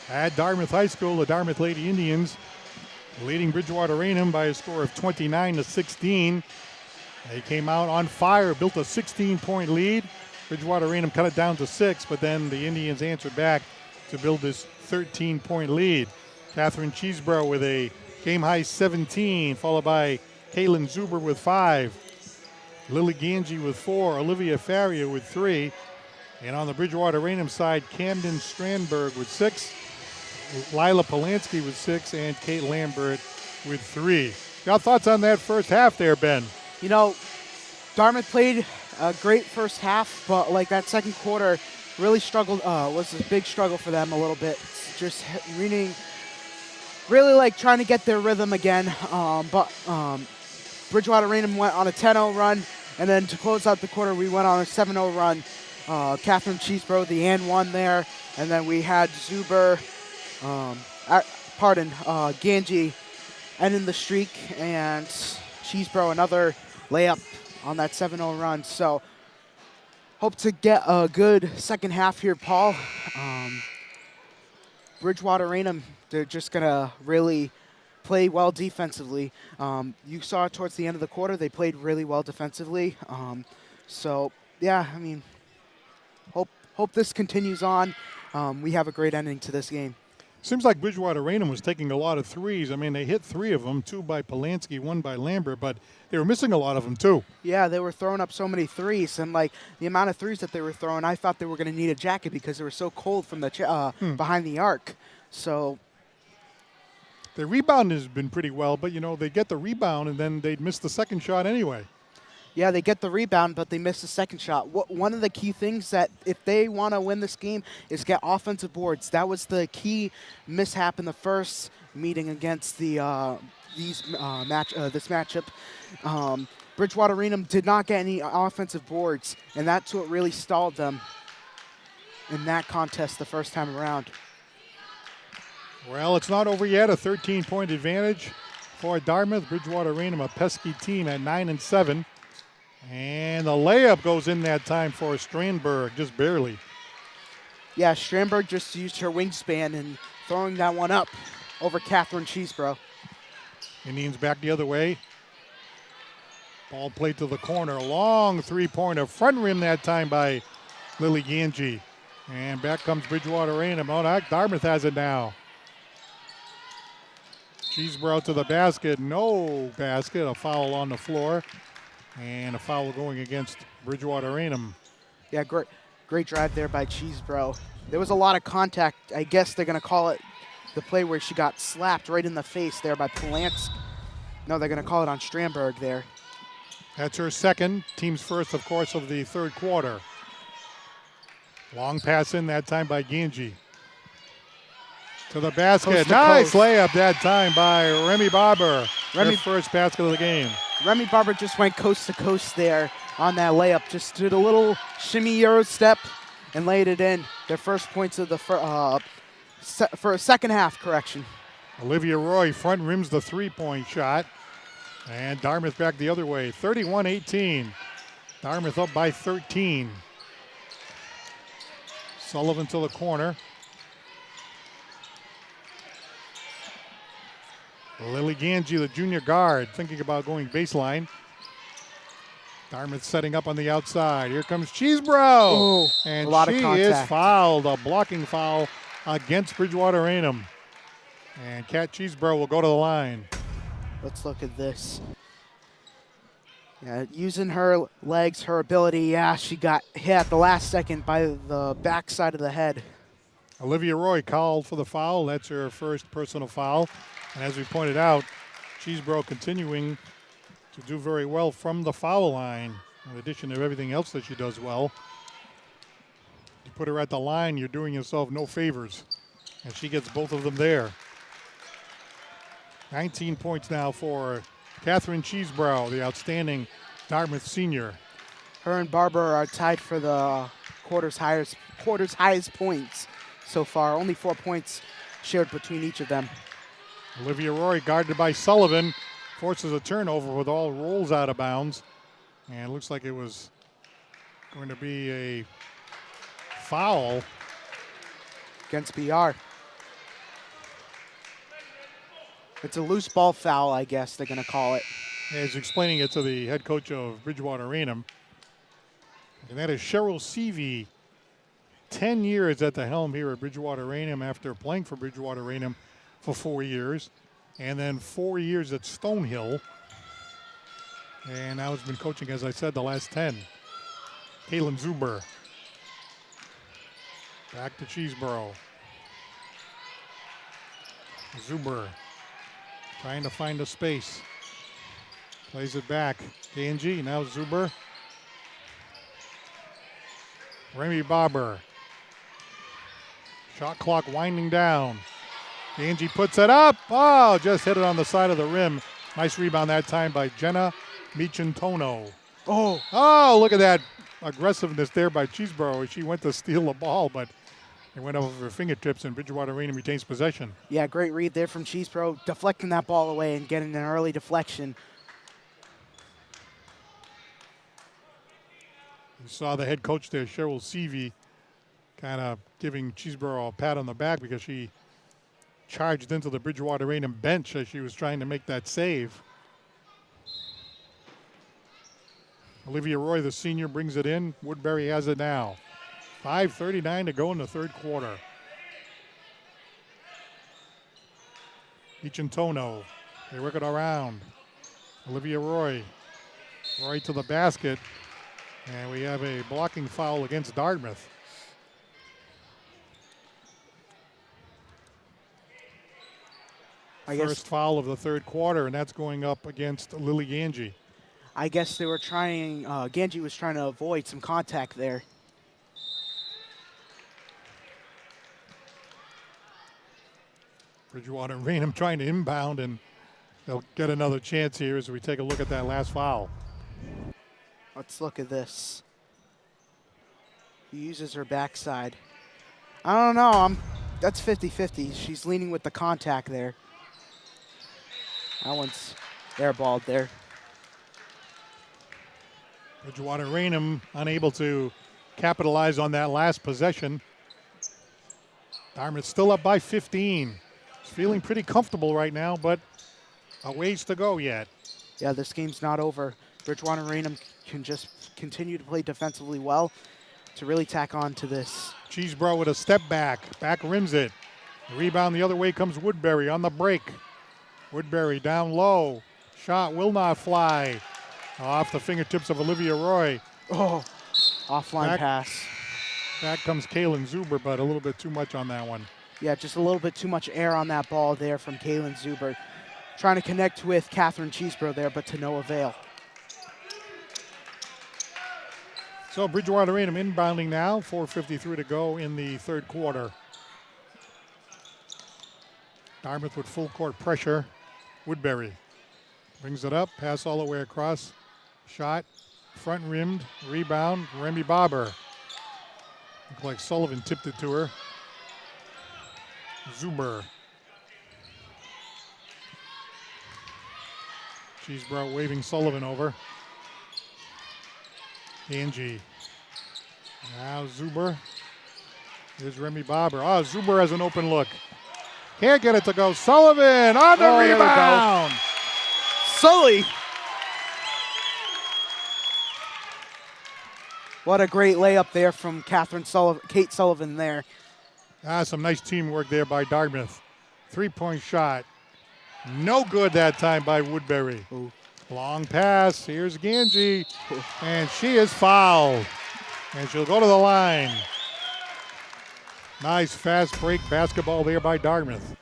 at Dartmouth High School, the Dartmouth Lady Indians leading Bridgewater Raynham by a score of 29-16. They came out on fire, built a 16-point lead. Bridgewater Raynham cut it down to 6, but then the Indians answered back to build this 13-point lead. Catherine Cheeseboro with a game-high 17, followed by Kaylin Zuber with 5. Lily Ganji with 4, Olivia Faria with 3. And on the Bridgewater Raynham side, Camden Strandberg with 6, Lila Polanski with 6, and Kate Lambert with 3. Your thoughts on that first half there, Ben? You know, Dartmouth played a great first half, but like that second quarter really struggled, was a big struggle for them a little bit. Just really like trying to get their rhythm again. But Bridgewater Raynham went on a 10-0 run, and then to close out the quarter, we went on a 7-0 run. Catherine Cheeseboro, the and one there, and then we had Zuber, Ganji ending the streak, and Cheeseboro another layup on that 7-0 run. So hope to get a good second half here, Paul. Bridgewater Raynham, they're just going to really play well defensively. You saw it towards the end of the quarter. They played really well defensively. So, yeah, I mean, hope this continues on. We have a great ending to this game. Seems like Bridgewater Raynham was taking a lot of threes. I mean, they hit 3 of them, 2 by Polanski, 1 by Lambert, but they were missing a lot of them too. Yeah, they were throwing up so many threes, and like the amount of threes that they were throwing, I thought they were going to need a jacket because they were so cold from the behind the arc. So the rebound has been pretty well, but, you know, they get the rebound and then they'd miss the second shot anyway. Yeah, they get the rebound, but they miss the second shot. One of the key things that if they want to win this game is get offensive boards. That was the key mishap in the first meeting against the this matchup. Bridgewater Raynham did not get any offensive boards, and that's what really stalled them in that contest the first time around. Well, it's not over yet. A 13-point advantage for Dartmouth. Bridgewater Raynham, a pesky team at 9-7. And the layup goes in that time for Strandberg, just barely. Yeah, Strandberg just used her wingspan and throwing that one up over Catherine Cheeseboro. Indians back the other way. Ball played to the corner. Long three-pointer. Front rim that time by Lily Ganji. And back comes Bridgewater Raynham. Oh, Dartmouth has it now. Cheeseboro to the basket. No basket. A foul on the floor. And a foul going against Bridgewater Raynham. Yeah, great drive there by Cheeseboro. There was a lot of contact. I guess they're going to call it the play where she got slapped right in the face there by Polanski. No, they're going to call it on Strandberg there. That's her second. Team's first, of course, of the third quarter. Long pass in that time by Ganji. To the basket. Coast to nice coast. Layup that time by Remy Barber. Her first basket of the game. Remy Barber just went coast to coast there on that layup. Just did a little shimmy Euro step and laid it in. Their first points of the for a second half, correction. Olivia Roy front rims the three-point shot. And Dartmouth back the other way. 31-18. Dartmouth up by 13. Sullivan to the corner. Lily Ganji, the junior guard, thinking about going baseline. Dartmouth setting up on the outside. Here comes Cheeseboro. Oh, and a lot of she contact. is fouled. A blocking foul against Bridgewater Raynham. And Kat Cheeseboro will go to the line. Let's look at this. Yeah, using her legs, her ability. Yeah, she got hit at the last second by the backside of the head. Olivia Roy called for the foul. That's her first personal foul. And as we pointed out, Cheeseboro continuing to do very well from the foul line, in addition to everything else that she does well. You put her at the line, you're doing yourself no favors. And she gets both of them there. 19 points now for Catherine Cheeseboro, the outstanding Dartmouth senior. Her and Barber are tied for the quarter's highest points so far. Only 4 points shared between each of them. Olivia Roy guarded by Sullivan, forces a turnover with all rolls out of bounds. And it looks like it was Going to be a foul against BR. It's a loose ball foul, I guess they're going to call it. He's explaining it to the head coach of Bridgewater Raynham. And that is Cheryl Seavey. 10 years at the helm here at Bridgewater Raynham after playing for Bridgewater Raynham for 4 years. And then 4 years at Stonehill. And now has been coaching, as I said, the last 10. Kaylin Zuber. Back to Cheeseboro. Zuber trying to find a space. Plays it back. K&G, now Zuber. Remy Barber. Shot clock winding down. K&G puts it up. Oh, just hit it on the side of the rim. Nice rebound that time by Jenna Michintono. Oh, look at that aggressiveness there by Cheeseboro. She went to steal the ball, but it went over her fingertips, and Bridgewater Raynham retains possession. Yeah, great read there from Cheeseboro, deflecting that ball away and getting an early deflection. You saw the head coach there, Cheryl Seavey, kind of giving Cheeseboro a pat on the back because she charged into the Bridgewater Raynham bench as she was trying to make that save. Olivia Roy, the senior, brings it in. Woodbury has it now. 5:39 to go in the third quarter. Michintono, they work it around. Olivia Roy. Roy to the basket. And we have a blocking foul against Dartmouth. First foul of the third quarter, and that's going up against Lily Ganji. I guess they were trying, Ganji was trying to avoid some contact there. Bridgewater and Raynham trying to inbound, and they'll get another chance here as we take a look at that last foul. Let's look at this. He uses her backside. I don't know. That's 50-50. She's leaning with the contact there. That one's airballed there. Bridgewater Raynham unable to capitalize on that last possession. Dartmouth still up by 15. It's feeling pretty comfortable right now, but a ways to go yet. Yeah, this game's not over. Bridgewater Raynham can just continue to play defensively well to really tack on to this. Cheeseboro with a step back. Back rims it. The rebound the other way comes Woodbury on the break. Woodbury down low. Shot will not fly. Off the fingertips of Olivia Roy. Oh, offline pass. Back comes Kaylin Zuber, but a little bit too much on that one. Yeah, just a little bit too much air on that ball there from Kaylin Zuber. Trying to connect with Catherine Cheeseboro there, but to no avail. So Bridgewater Raynham inbounding now. 4:53 to go in the third quarter. Dartmouth with full court pressure. Woodbury brings it up, pass all the way across. Shot, front rimmed, rebound, Remy Barber. Looked like Sullivan tipped it to her. Zuber. Cheeseboro waving Sullivan over. Angie. Now Zuber. Here's Remy Barber. Oh, Zuber has an open look. Can't get it to go. Sullivan on the rebound. Sully. What a great layup there from Kate Sullivan there. Some nice teamwork there by Dartmouth. 3-point shot. No good that time by Woodbury. Ooh. Long pass. Here's Ganji. And she is fouled. And she'll go to the line. Nice fast break basketball there by Dartmouth.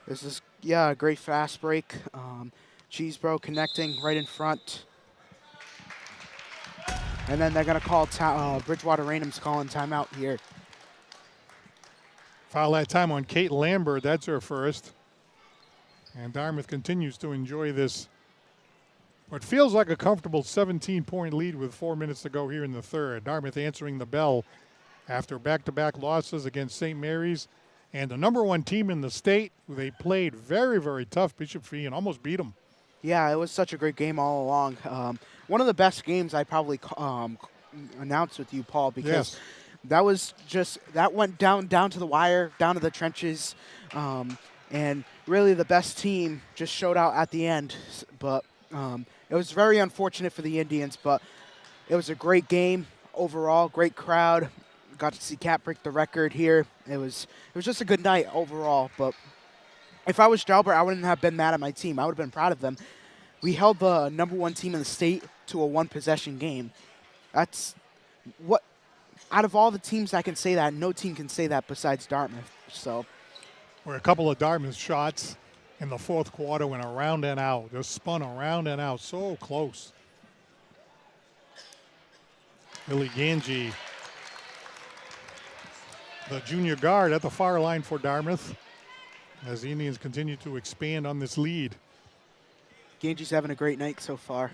This is, a great fast break. Cheeseboro connecting right in front. And then they're going to call Bridgewater Raynham's calling timeout here. Foul that time on Kate Lambert. That's her first. And Dartmouth continues to enjoy this. What feels like a comfortable 17-point lead with 4 minutes to go here in the third. Dartmouth answering the bell after back-to-back losses against St. Mary's and the number one team in the state, who they played very, very tough, Bishop Fee, and almost beat them. Yeah, it was such a great game all along. One of the best games I probably announce with you, Paul, because Yes. that went down to the wire, down to the trenches, and really the best team just showed out at the end. But it was very unfortunate for the Indians, but it was a great game overall, great crowd. Got to see Kat break the record here. It was just a good night overall. But if I was Jalbert, I wouldn't have been mad at my team. I would have been proud of them. We held the #1 team in the state to a 1-possession game. That's what, out of all the teams that can say that, no team can say that besides Dartmouth. So, Where a couple of Dartmouth shots in the fourth quarter went around and out. Just spun around and out. So close. Lily Ganji, the junior guard at the far line for Dartmouth, as the Indians continue to expand on this lead. Ganji's having a great night so far.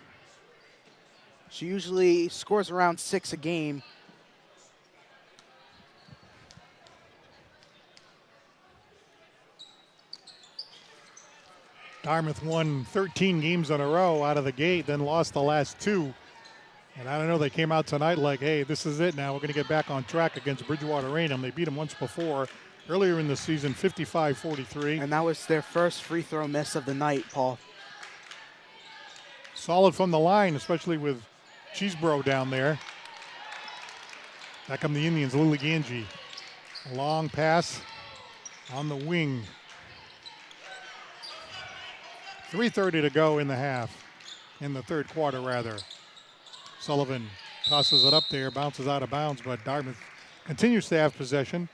She usually scores around 6 a game. Dartmouth won 13 games in a row out of the gate, then lost the last 2. And I don't know, they came out tonight like, hey, this is it now. We're going to get back on track against Bridgewater Raynham. They beat them once before, earlier in the season, 55-43. And that was their first free throw miss of the night, Paul. Solid from the line, especially with Cheeseboro down there. Back come the Indians, Lily Ganji. A long pass on the wing. 3:30 to go in the half, in the third quarter, rather. Sullivan tosses it up there, bounces out of bounds, but Dartmouth continues to have possession.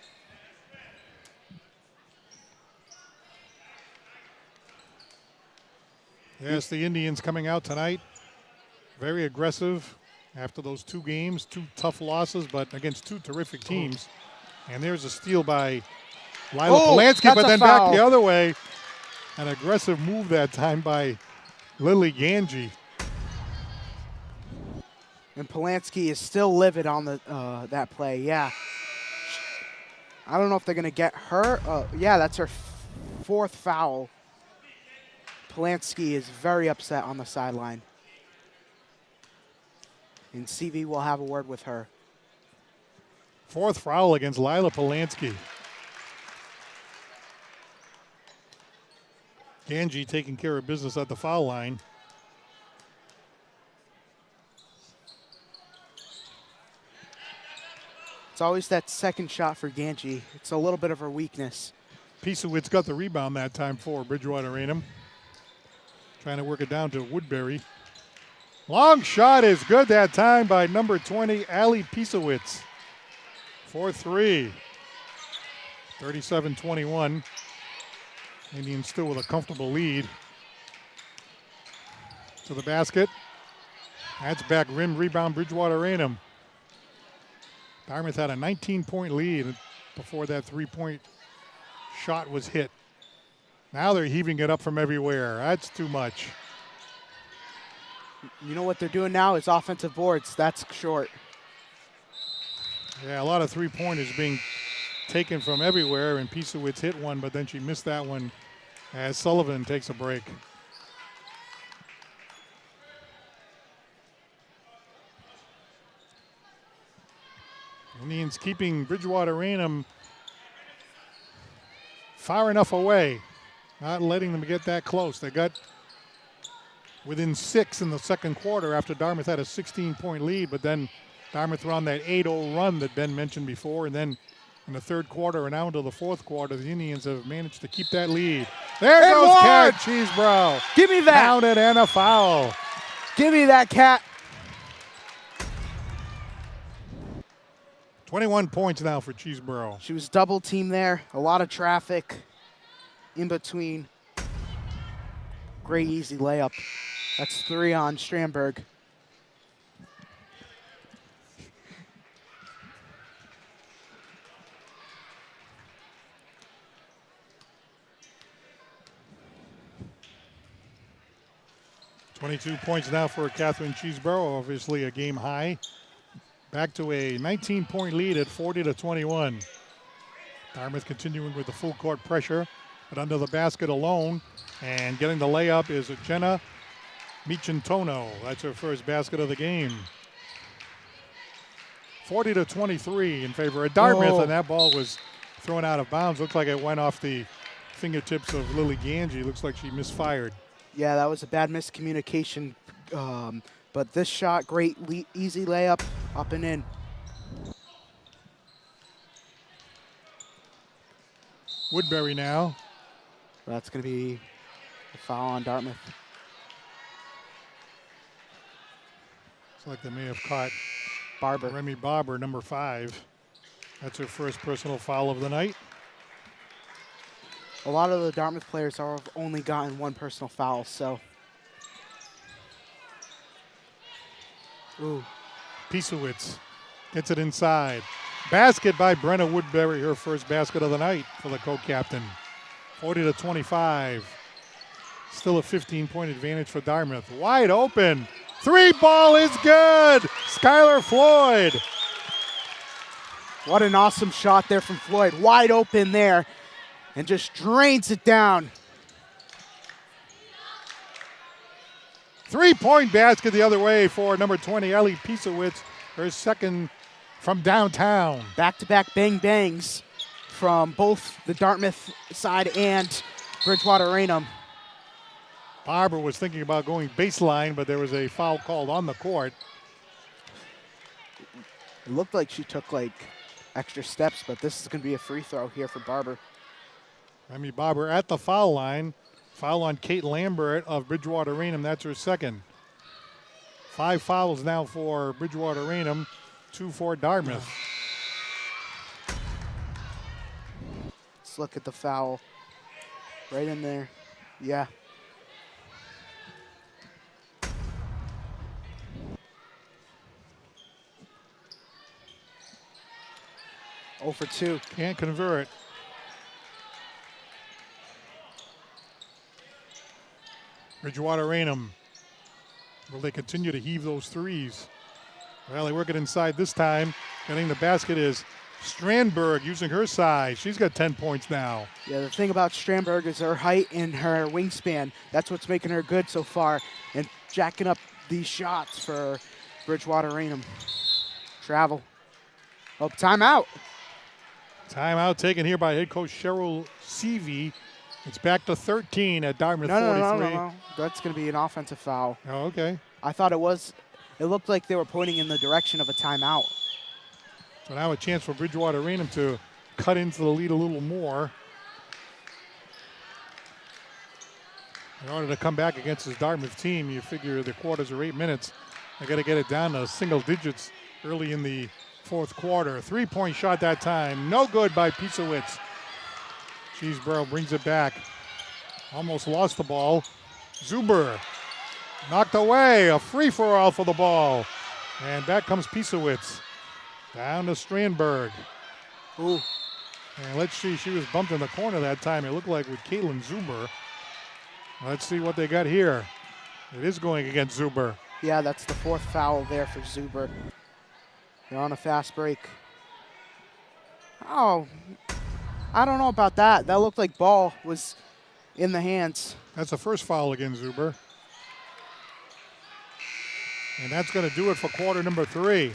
Yes, the Indians coming out tonight, very aggressive after those 2 games, 2 tough losses, but against 2 terrific teams. And there's a steal by Lila Polanski, but then back the other way. An aggressive move that time by Lily Ganji. And Polanski is still livid on the that play. Yeah. I don't know if they're going to get her. Yeah, that's her 4th foul. Polanski is very upset on the sideline. And CV will have a word with her. 4th foul against Lila Polanski. Ganji taking care of business at the foul line. It's always that second shot for Ganji. It's a little bit of her weakness. Pisowitz got the rebound that time for Bridgewater Raynham. Trying to work it down to Woodbury. Long shot is good that time by number 20, Allie Pisowitz. 4-3. 37-21. Indians still with a comfortable lead. To the basket. That's back rim rebound Bridgewater Raynham. Dartmouth had a 19-point lead before that 3-point shot was hit. Now they're heaving it up from everywhere. That's too much. You know what they're doing now is offensive boards. That's short. Yeah, a lot of 3-pointers being taken from everywhere, and Pisowitz hit one, but then she missed that one as Sullivan takes a break. Indians keeping Bridgewater Raynham far enough away, not letting them get that close. They got within 6 in the second quarter after Dartmouth had a 16-point lead, but then Dartmouth were on that 8-0 run that Ben mentioned before, and then in the third quarter and now into the fourth quarter, the Indians have managed to keep that lead. There goes Kat Cheeseboro. Give me that. Counted and a foul. Give me that, Kat. 21 points now for Cheeseboro. She was double teamed there. A lot of traffic in between. Great easy layup. That's 3 on Strandberg. $22 points now for Catherine Cheeseboro, obviously a game high. Back to a 19-point lead at 40-21. Dartmouth continuing with the full court pressure, but under the basket alone. And getting the layup is Jenna Michintono. That's her first basket of the game. 40-23 in favor of Dartmouth, Oh. and that ball was thrown out of bounds. Looks like it went off the fingertips of Lily Ganji. Looks like she misfired. Yeah, that was a bad miscommunication. But this shot, great, easy layup, up and in. Woodbury now. That's going to be a foul on Dartmouth. Looks like they may have caught Barber. Remy Barber, number 5. That's her first personal foul of the night. A lot of the Dartmouth players have only gotten one personal foul, so. Ooh. Pisowitz gets it inside. Basket by Brenna Woodbury, her first basket of the night for the co-captain. 40-25. Still a 15-point advantage for Dartmouth. Wide open. 3-ball is good. Skylar Floyd. What an awesome shot there from Floyd. Wide open there and just drains it down. 3-point basket the other way for number 20, Ellie Pisowitz, her second from downtown. Back-to-back bang-bangs from both the Dartmouth side and Bridgewater Raynham. Barber was thinking about going baseline, but there was a foul called on the court. It looked like she took like extra steps, but this is going to be a free throw here for Barber. Remy Barber at the foul line. Foul on Kate Lambert of Bridgewater Raynham. That's her second. 5 fouls now for Bridgewater Raynham, 2 for Dartmouth. Let's look at the foul. Right in there. Yeah. Oh for 2. Can't convert. Bridgewater Raynham. Will they continue to heave those threes? Well, they work it inside this time. Getting the basket is Strandberg using her size. She's got 10 points now. Yeah, the thing about Strandberg is her height and her wingspan. That's what's making her good so far and jacking up these shots for Bridgewater Raynham. Travel. Oh, timeout. Timeout taken here by head coach Cheryl Seavey. It's back to 13 at Dartmouth 43. No. That's going to be an offensive foul. Oh, okay. I thought it was. It looked like they were pointing in the direction of a timeout. So now a chance for Bridgewater Raynham to cut into the lead a little more. In order to come back against this Dartmouth team, you figure the quarters are 8 minutes. They got to get it down to single digits early in the fourth quarter. 3-point shot that time. No good by Pisowitz. Cheeseboro brings it back. Almost lost the ball. Zuber knocked away. A free-for-all for the ball. And back comes Pisowitz. Down to Strandberg. Ooh. And let's see, she was bumped in the corner that time, it looked like, with Caitlin Zuber. Let's see what they got here. It is going against Zuber. Yeah, that's the 4th foul there for Zuber. They're on a fast break. Oh, I don't know about that. That looked like ball was in the hands. That's the first foul against Zuber. And that's going to do it for quarter number 3.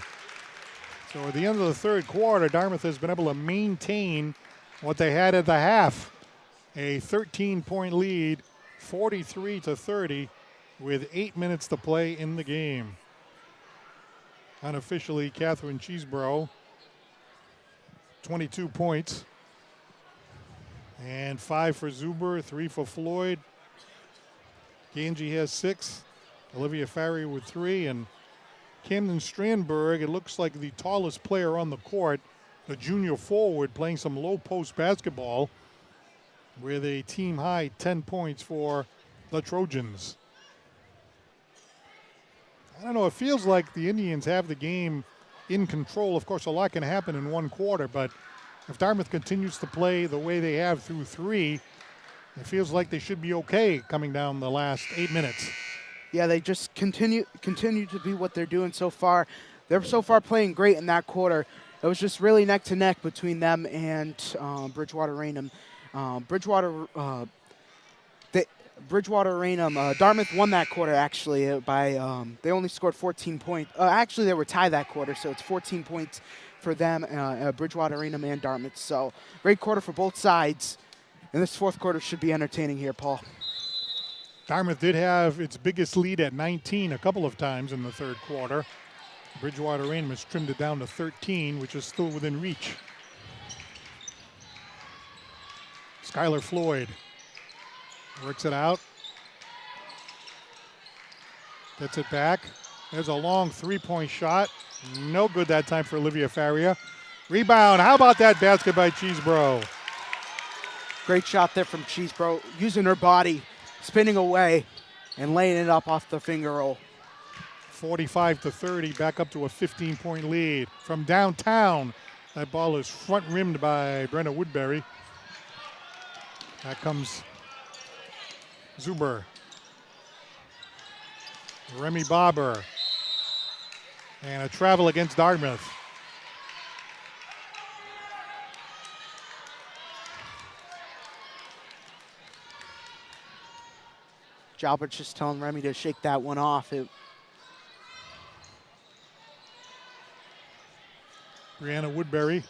So at the end of the third quarter, Dartmouth has been able to maintain what they had at the half. A 13-point lead, 43-30, with 8 minutes to play in the game. Unofficially, Catherine Cheeseboro, 22 points. And 5 for Zuber, 3 for Floyd. Ganji has 6. Olivia Farry with 3. And Camden Strandberg, it looks like the tallest player on the court, the junior forward, playing some low post basketball with a team high 10 points for the Trojans. I don't know, it feels like the Indians have the game in control. Of course, a lot can happen in one quarter, but if Dartmouth continues to play the way they have through 3, it feels like they should be okay coming down the last 8 minutes. Yeah, they just continue to be what they're doing so far. They're so far playing great in that quarter. It was just really neck to neck between them and Bridgewater Raynham. Bridgewater Raynham, Dartmouth won that quarter actually by, they only scored 14 points. Actually, they were tied that quarter, so it's 14 points for them, Bridgewater Raynham and Dartmouth. So great quarter for both sides. And this fourth quarter should be entertaining here, Paul. Dartmouth did have its biggest lead at 19 a couple of times in the third quarter. Bridgewater Raynham has trimmed it down to 13, which is still within reach. Skylar Floyd works it out. Gets it back. There's a long three-point shot. No good that time for Olivia Faria. Rebound. How about that basket by Cheeseboro? Great shot there from Cheeseboro, using her body, spinning away, and laying it up off the finger roll. 45-30, back up to a 15-point lead. From downtown, that ball is front-rimmed by Brenna Woodbury. Back comes Zuber. Remy Barber. And a travel against Dartmouth. Jalbert's just telling Remy to shake that one off. Brianna Woodbury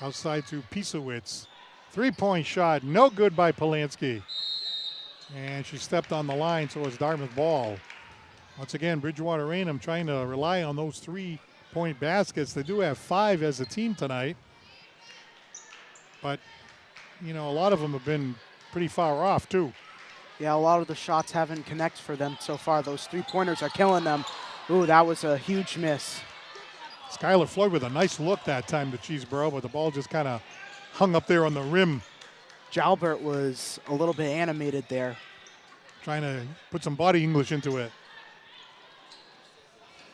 outside to Pisowitz. Three-point shot, no good by Polanski. And she stepped on the line, so it's Dartmouth ball. Once again, Bridgewater Raynham trying to rely on those three-point baskets. They do have 5 as a team tonight. But, you know, a lot of them have been pretty far off, too. Yeah, a lot of the shots haven't connected for them so far. Those three-pointers are killing them. Ooh, that was a huge miss. Skylar Floyd with a nice look that time to Cheeseboro, but the ball just kind of hung up there on the rim. Jalbert was a little bit animated there. Trying to put some body English into it.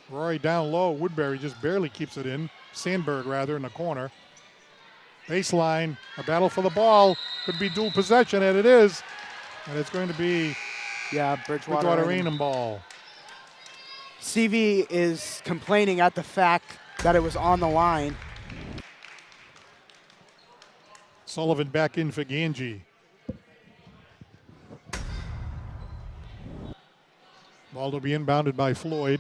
Rory down low. Woodbury just barely keeps it in. Sandberg, rather, in the corner. Baseline, a battle for the ball. Could be dual possession, and it is. And it's going to be Bridgewater Raynham ball. CV is complaining at the fact that it was on the line. Sullivan back in for Ganji. Ball will be inbounded by Floyd.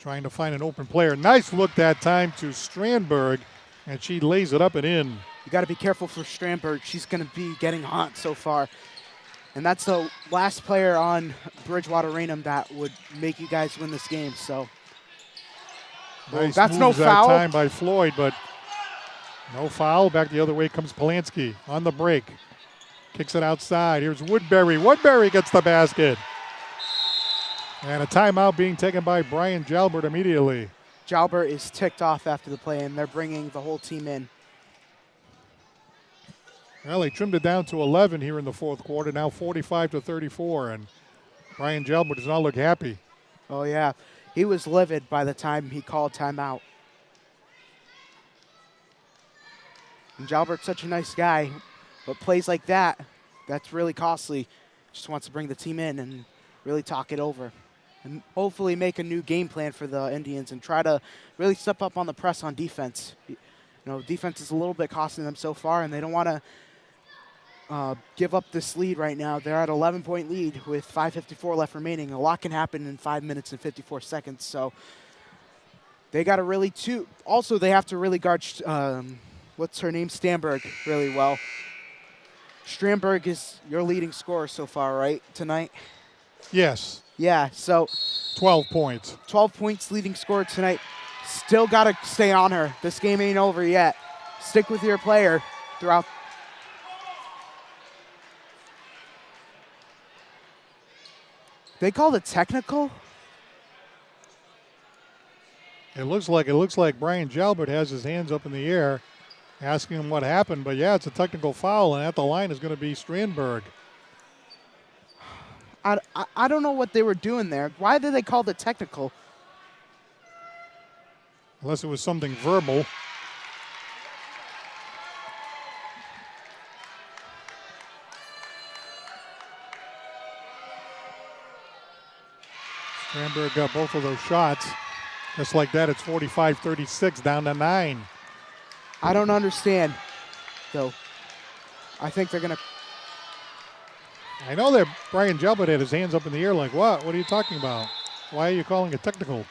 Trying to find an open player. Nice look that time to Strandberg, and she lays it up and in. You got to be careful for Strandberg. She's going to be getting hot so far. And that's the last player on Bridgewater Raynham that would make you guys win this game. So nice that's no moves foul. That time by Floyd, but no foul. Back the other way comes Polanski on the break. Kicks it outside. Here's Woodbury. Woodbury gets the basket. And a timeout being taken by Brian Jalbert immediately. Jalbert is ticked off after the play, and they're bringing the whole team in. Well, they trimmed it down to 11 here in the fourth quarter, now 45-34, and Brian Jalbert does not look happy. Oh, yeah. He was livid by the time he called timeout. And Jalbert's such a nice guy, but plays like that, that's really costly. Just wants to bring the team in and really talk it over. And hopefully make a new game plan for the Indians and try to really step up on the press on defense. You know, defense is a little bit costing them so far, and they don't want to give up this lead right now. They're at 11-point lead with 5:54 left remaining. A lot can happen in 5 minutes and 54 seconds. So they got to really also, they have to really guard, what's her name, Stamberg, really well. Strandberg is your leading scorer so far, right, tonight? Yes. Yeah, so 12 points. 12 points leading scorer tonight. Still got to stay on her. This game ain't over yet. Stick with your player throughout. They called it technical? It looks like Brian Jalbert has his hands up in the air asking him what happened, but yeah, it's a technical foul, and at the line is going to be Strandberg. I don't know what they were doing there. Why did they call it technical? Unless it was something verbal. Strandberg got both of those shots. Just like that, it's 45-36, down to 9. I don't understand, though. I think they're going to... I know that Brian Jalbert had his hands up in the air like, what? What are you talking about? Why are you calling it technical?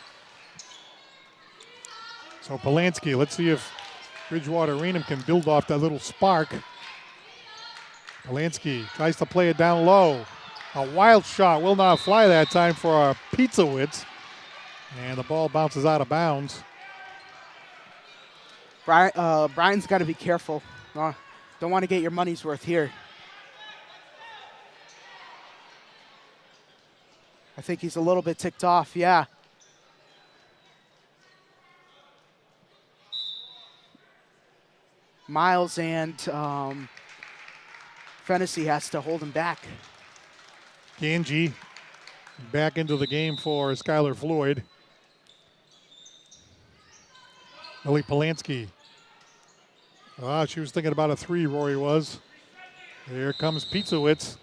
So Polanski, let's see if Bridgewater Raynham can build off that little spark. Polanski tries to play it down low. A wild shot will not fly that time for a Pizzowitz. And the ball bounces out of bounds. Brian's got to be careful. Don't want to get your money's worth here. I think he's a little bit ticked off, yeah. Miles and Fennessy has to hold him back. Ganji back into the game for Skylar Floyd. Lily Polanski. She was thinking about a three, Rory was. Here comes Pizzowitz.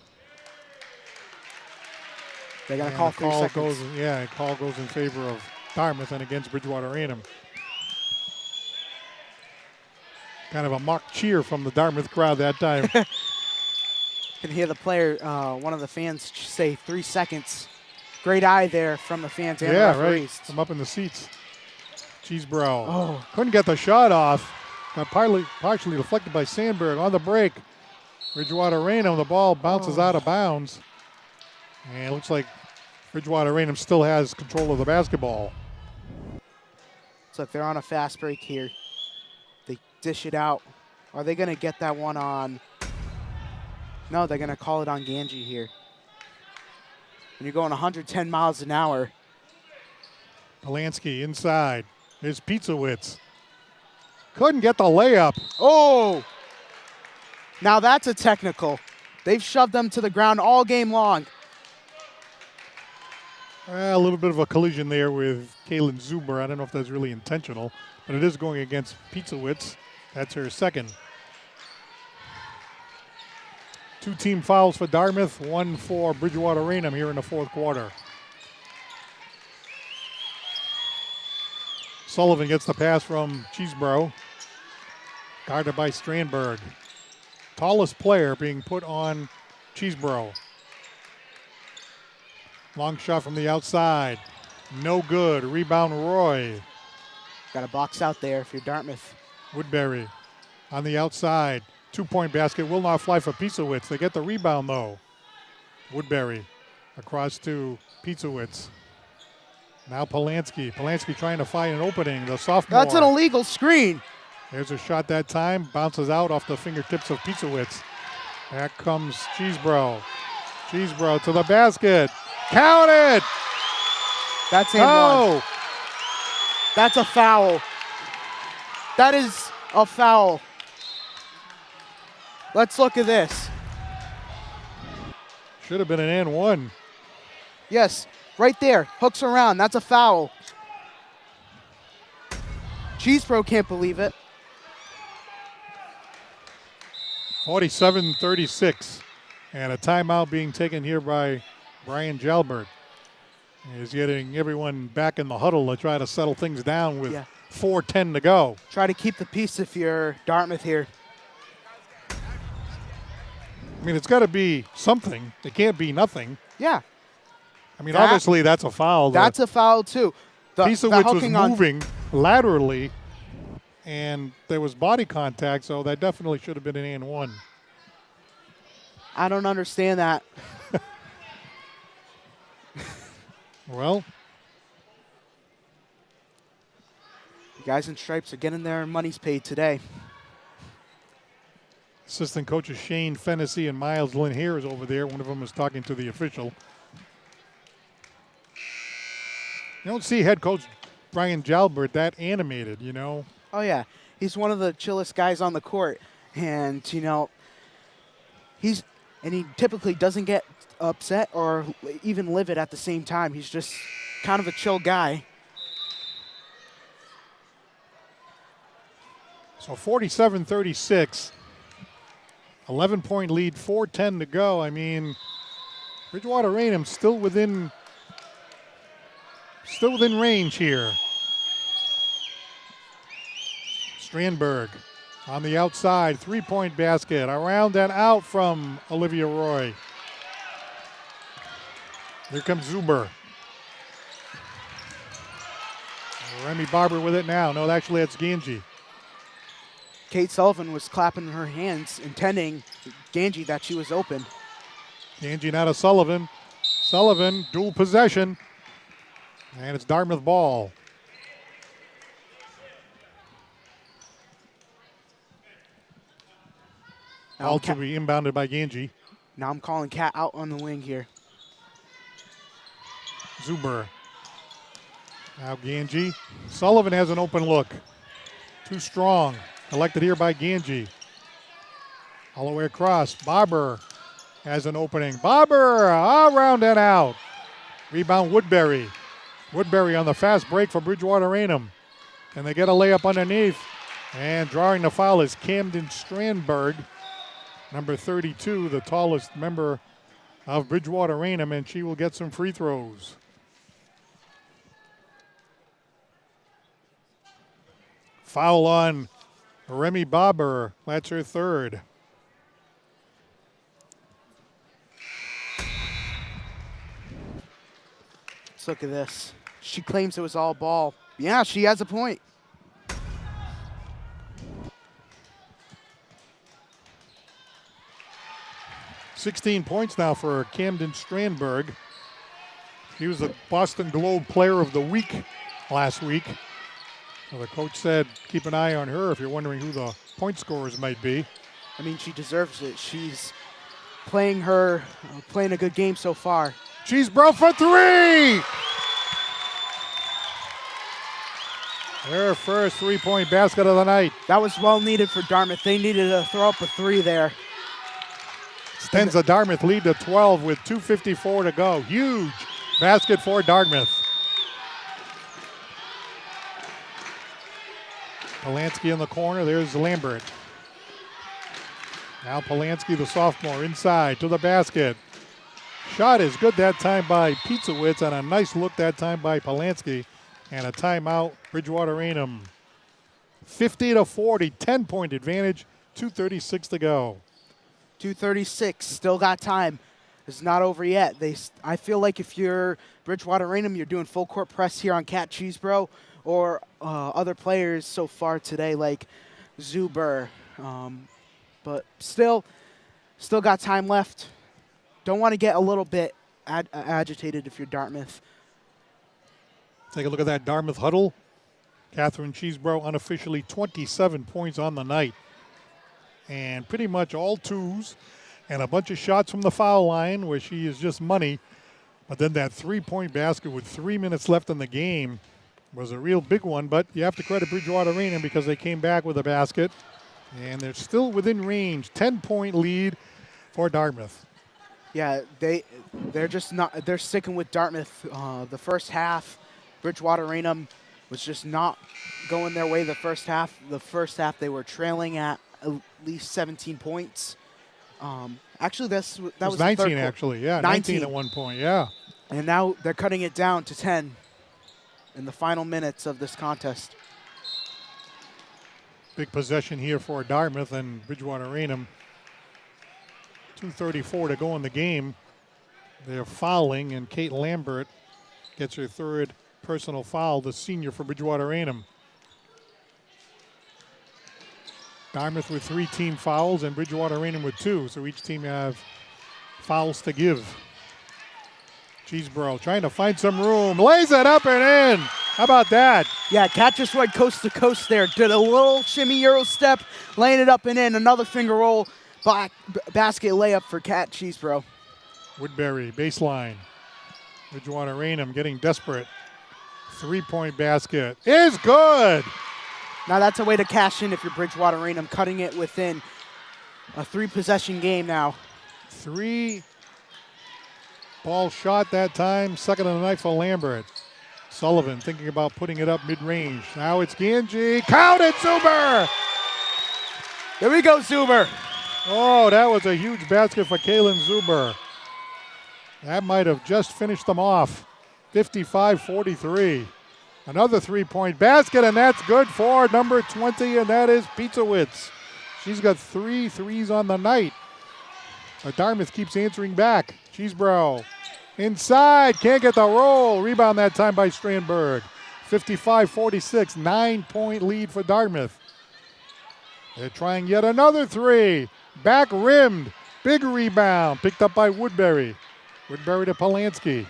They got to call 3 seconds. Call goes in favor of Dartmouth and against Bridgewater Raynham. Kind of a mock cheer from the Dartmouth crowd that time. Can hear the player, one of the fans say 3 seconds. Great eye there from the fans and the referees. Right. I'm up in the seats. Cheeseboro. Couldn't get the shot off. Got partially deflected by Sandberg on the break. Bridgewater Raynham, the ball bounces out of bounds. And it looks like Bridgewater Raynham still has control of the basketball. Looks like they're on a fast break here. They dish it out. Are they going to get that one on? No, they're going to call it on Ganji here. When you're going 110 miles an hour. Polanski inside. Here's Pizzowitz. Couldn't get the layup. Oh! Now that's a technical. They've shoved them to the ground all game long. A little bit of a collision there with Kaylin Zuber. I don't know if that's really intentional, but it is going against Pizzowitz. That's her second. 2 team fouls for Dartmouth, 1 for Bridgewater Raynham here in the fourth quarter. Sullivan gets the pass from Cheeseboro. Guarded by Strandberg. Tallest player being put on Cheeseboro. Long shot from the outside. No good. Rebound Roy. Got a box out there if you're Dartmouth. Woodbury on the outside. 2-point basket will not fly for Pizzowitz. They get the rebound though. Woodbury across to Pizzowitz. Now Polanski. Polanski trying to find an opening. The sophomore. That's an illegal screen. There's a shot that time. Bounces out off the fingertips of Pizzowitz. Back comes Cheeseboro. Cheeseboro to the basket. Count it! That's and one. That's a foul. That is a foul. Let's look at this. Should have been an and one. Yes, right there. Hooks around. That's a foul. Cheeseboro can't believe it. 47-36. And a timeout being taken here by Brian Jalbert. He's getting everyone back in the huddle to try to settle things down with 4:10 to go. Try to keep the peace if you're Dartmouth here. I mean, it's got to be something. It can't be nothing. Yeah. I mean, obviously that's a foul. That's a foul too. Pizzowitz was moving laterally, and there was body contact, so that definitely should have been an and one. I don't understand that. Well, the guys in stripes are getting their money's paid today. Assistant coaches Shane Fennessy and Miles Lynn here is over there. One of them is talking to the official. You don't see head coach Brian Jalbert that animated, you know. Oh, yeah. He's one of the chillest guys on the court. And, you know, he typically doesn't get upset or even livid at the same time. He's just kind of a chill guy. So 47-36. 11-point lead, 4:10 to go. I mean, Bridgewater Raynham still within range here. Strandberg On the outside, three-point basket. Around and out from Olivia Roy. Here comes Zuber. Remy Barber with it now. No, actually, it's Ganji. Kate Sullivan was clapping her hands, intending Ganji that she was open. Ganji now to Sullivan. Sullivan, dual possession. And it's Dartmouth ball. Ball to be inbounded by Ganji. Now I'm calling Kat out on the wing here. Zuber. Now Ganji. Sullivan has an open look. Too strong. Collected here by Ganji. All the way across. Barber has an opening. Barber around and out. Rebound Woodbury. Woodbury on the fast break for Bridgewater Raynham. And they get a layup underneath. And drawing the foul is Camden Strandberg, number 32, the tallest member of Bridgewater Raynham, and she will get some free throws. Foul on Remy Barber. That's her third. Let's look at this. She claims it was all ball. Yeah, she has a point. $16 points now for Camden Strandberg. He was the Boston Globe Player of the Week last week. Well, the coach said keep an eye on her if you're wondering who the point scorers might be. I mean, she deserves it. She's playing a good game so far. Cheeseboro for three! Their first three-point basket of the night. That was well needed for Dartmouth. They needed to throw up a three there. Extends the Dartmouth lead to 12 with 2:54 to go. Huge basket for Dartmouth. Polanski in the corner. There's Lambert. Now Polanski, the sophomore, inside to the basket. Shot is good that time by Pietzowitz, and a nice look that time by Polanski. And a timeout, Bridgewater Raynham. 50-40, 10-point advantage, 2:36 to go. 2:36, still got time. It's not over yet. I feel like if you're Bridgewater Raynham, you're doing full court press here on Kat Cheeseboro or other players so far today like Zuber. But still got time left. Don't want to get a little bit agitated if you're Dartmouth. Take a look at that Dartmouth huddle. Catherine Cheeseboro unofficially 27 points on the night. And pretty much all twos and a bunch of shots from the foul line where she is just money. But then that three-point basket with 3 minutes left in the game was a real big one. But you have to credit Bridgewater Raynham because they came back with a basket. And they're still within range. 10-point lead for Dartmouth. Yeah, they're just not. They're sticking with Dartmouth. The first half, Bridgewater Raynham was just not going their way. The first half they were trailing at least 17 points. Actually, that was 19 actually. Yeah, 19 at one point. Yeah. And now they're cutting it down to 10 in the final minutes of this contest. Big possession here for Dartmouth and Bridgewater Raynham. 2:34 to go in the game. They're fouling, and Kate Lambert gets her third personal foul, the senior for Bridgewater Raynham. Dartmouth with 3 team fouls and Bridgewater Raynham with 2, so each team have fouls to give. Cheeseboro trying to find some room, lays it up and in. How about that? Yeah, Kat just went coast to coast there. Did a little shimmy Euro step, laying it up and in. Another finger roll, basket layup for Kat Cheeseboro. Woodbury, baseline. Bridgewater Raynham getting desperate. 3-point basket is good. Now that's a way to cash in if you're Bridgewater Raynham, cutting it within a 3-possession game now. 3-ball shot that time. Second of the night for Lambert. Sullivan thinking about putting it up mid-range. Now it's Ganji. Counted, Zuber! There we go, Zuber. Oh, that was a huge basket for Kaylin Zuber. That might have just finished them off. 55-43. Another 3-point basket, and that's good for number 20, and that is Pietzowitz. She's got 3 threes on the night. But Dartmouth keeps answering back. Cheeseboro inside, can't get the roll. Rebound that time by Strandberg. 55-46, 9-point lead for Dartmouth. They're trying yet another 3. Back rimmed, big rebound, picked up by Woodbury. Woodbury to Polanski.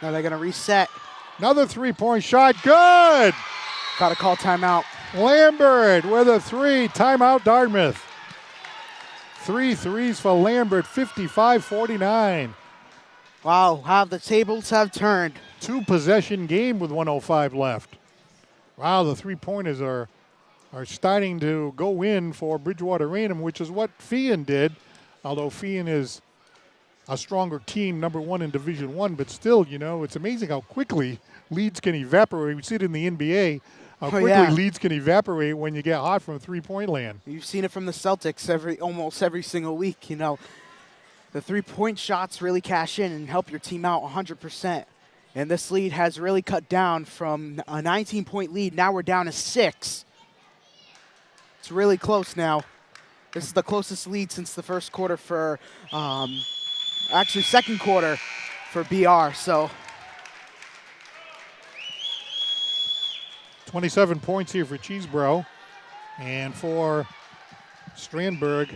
Now they're going to reset. Another 3-point shot, good! Got to call timeout. Lambert with a 3, timeout Dartmouth. 3 threes for Lambert, 55-49. Wow, how the tables have turned. 2-possession game with 1:05 left. Wow, the 3-pointers are starting to go in for Bridgewater Raynham, which is what Feehan did, although Feehan is a stronger team, number 1 in Division I, but still, you know, it's amazing how quickly leads can evaporate. We see it in the NBA, how quickly leads can evaporate when you get hot from 3-point land. You've seen it from the Celtics almost every single week, you know. The 3-point shots really cash in and help your team out 100%. And this lead has really cut down from a 19-point lead. Now we're down to 6. It's really close now. This is the closest lead since the first quarter for, actually second quarter for BR. So 27 points here for Cheeseboro. And for Strandberg,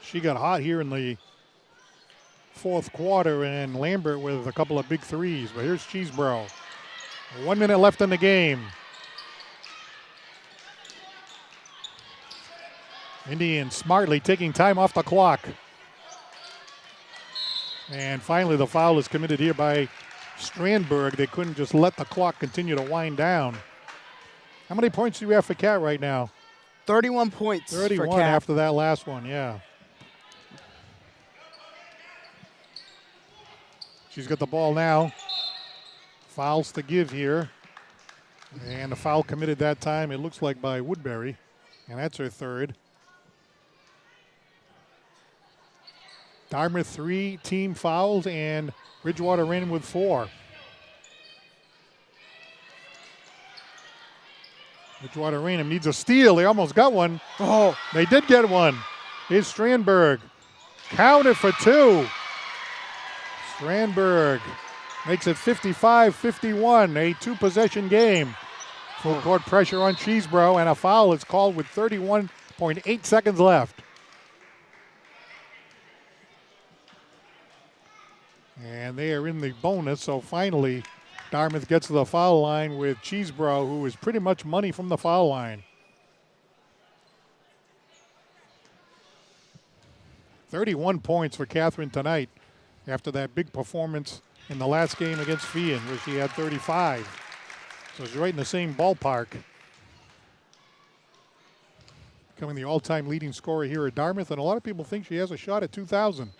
she got hot here in the fourth quarter, and Lambert with a couple of big threes. But here's Cheeseboro. 1 minute left in the game. Indians smartly taking time off the clock. And finally the foul is committed here by Strandberg. They couldn't just let the clock continue to wind down. How many points do we have for Cat right now? 31 points 31 for Cat. After that last one, yeah. She's got the ball now. Fouls to give here. And the foul committed that time, it looks like, by Woodbury. And that's her third. Dartmouth 3 team fouls and Bridgewater Raynham with 4. Bridgewater Raynham needs a steal. They almost got one. Oh, they did get one. Here's Strandberg. Counted for 2. Strandberg makes it 55-51, a 2-possession game. Full court pressure on Cheeseboro, and a foul is called with 31.8 seconds left. And they are in the bonus, so finally Dartmouth gets to the foul line with Cheeseboro, who is pretty much money from the foul line. 31 points for Catherine tonight after that big performance in the last game against Feehan, where she had 35. So she's right in the same ballpark. Becoming the all-time leading scorer here at Dartmouth, and a lot of people think she has a shot at 2,000.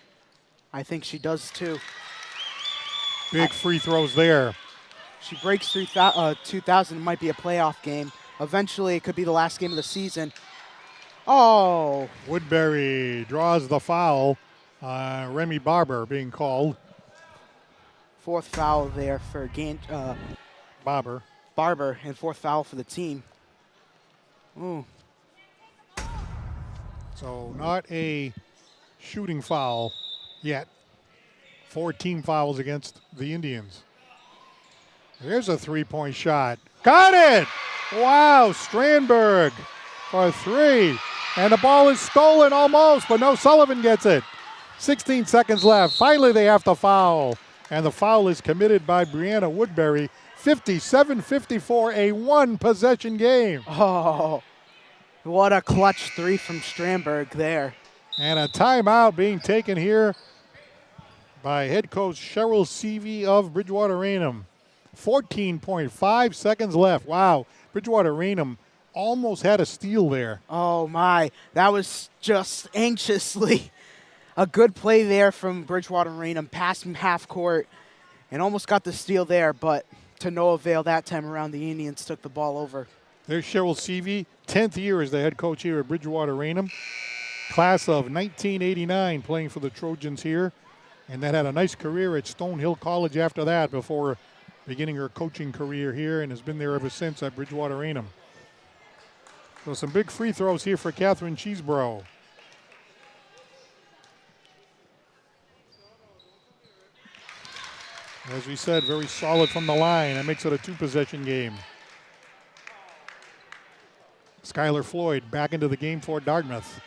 I think she does too. Big free throws there. She breaks through 2,000. It might be a playoff game. Eventually, it could be the last game of the season. Oh. Woodbury draws the foul. Remy Barber being called. 4th foul there for Barber, and 4th foul for the team. Ooh. So not a shooting foul yet. 4 team fouls against the Indians. There's a 3-point shot. Got it! Wow, Strandberg for 3. And the ball is stolen almost, but no, Sullivan gets it. 16 seconds left. Finally, they have to foul. And the foul is committed by Brianna Woodbury. 57-54, a 1-possession game. Oh, what a clutch 3 from Strandberg there. And a timeout being taken here by head coach Cheryl Seavey of Bridgewater Raynham. 14.5 seconds left. Wow, Bridgewater Raynham almost had a steal there. Oh my, that was just anxiously a good play there from Bridgewater Raynham, past half court, and almost got the steal there, but to no avail that time around. The Indians took the ball over. There's Cheryl Seavey, 10th year as the head coach here at Bridgewater Raynham. Class of 1989 playing for the Trojans here, and then had a nice career at Stonehill College after that before beginning her coaching career here, and has been there ever since at Bridgewater Raynham. So some big free throws here for Catherine Cheeseboro. As we said, very solid from the line. That makes it a 2-possession game. Skylar Floyd back into the game for Dartmouth.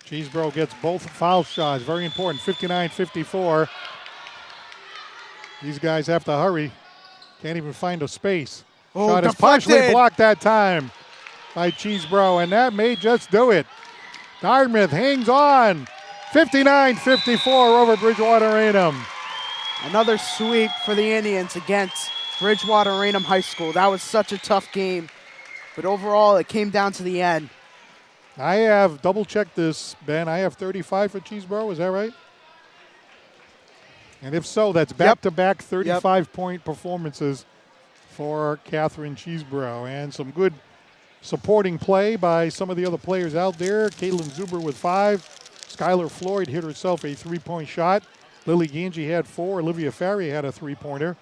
Cheeseboro gets both foul shots. Very important. 59-54. These guys have to hurry. Can't even find a space. Oh, Shot is deflected. partially blocked that time by Cheeseboro, and that may just do it. Dartmouth hangs on. 59-54 over Bridgewater Raynham. Another sweep for the Indians against Bridgewater Raynham High School. That was such a tough game, but overall it came down to the end. I have double-checked this, Ben. I have 35 for Cheeseboro. Is that right? And if so, that's back-to-back 35-point performances for Catherine Cheeseboro. And some good supporting play by some of the other players out there. Caitlin Zuber with 5. Skylar Floyd hit herself a 3-point shot. Lily Ganji had 4. Olivia Farry had a 3-pointer.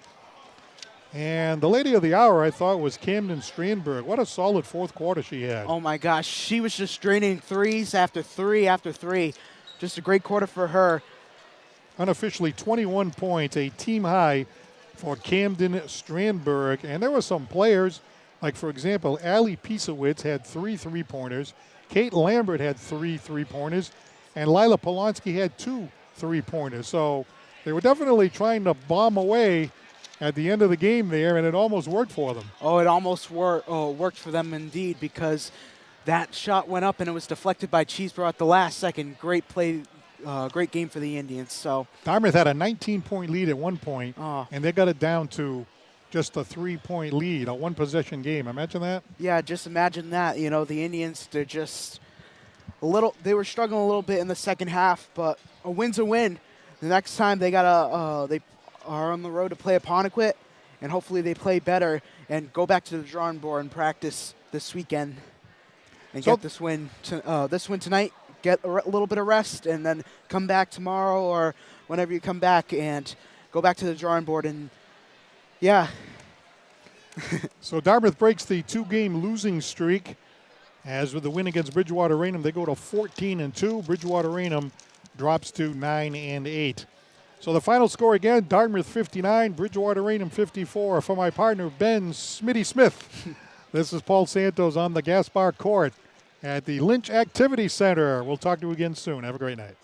And the lady of the hour, I thought, was Camden Strandberg. What a solid fourth quarter she had. Oh, my gosh. She was just draining threes after three after three. Just a great quarter for her. Unofficially 21 points, a team high for Camden Strandberg. And there were some players, like, for example, Allie Piesowitz had 3 3-pointers. Kate Lambert had 3 3-pointers. And Lila Polonsky had 2 3-pointers. So they were definitely trying to bomb away at the end of the game there, and it almost worked for them. Oh, it almost worked for them indeed, because that shot went up and it was deflected by Cheeseboro at the last second. Great play, great game for the Indians. So Dartmouth had a 19-point lead at one point, and they got it down to just a 3-point lead, a 1-possession game. Imagine that? Yeah, just imagine that. You know, the Indians, they're just they were struggling a little bit in the second half, but a win's a win. The next time they are on the road to play Apponequet, and hopefully they play better and go back to the drawing board and practice this weekend and get this win tonight, get a little bit of rest, and then come back tomorrow or whenever you come back and go back to the drawing board. And yeah. So Dartmouth breaks the 2-game losing streak. As with the win against Bridgewater Raynham, they go to 14-2. Bridgewater Raynham drops to 9-8. So the final score again, Dartmouth 59, Bridgewater Raynham 54. For my partner, Ben Smitty Smith, this is Paul Santos on the Gaspar Court at the Lynch Activity Center. We'll talk to you again soon. Have a great night.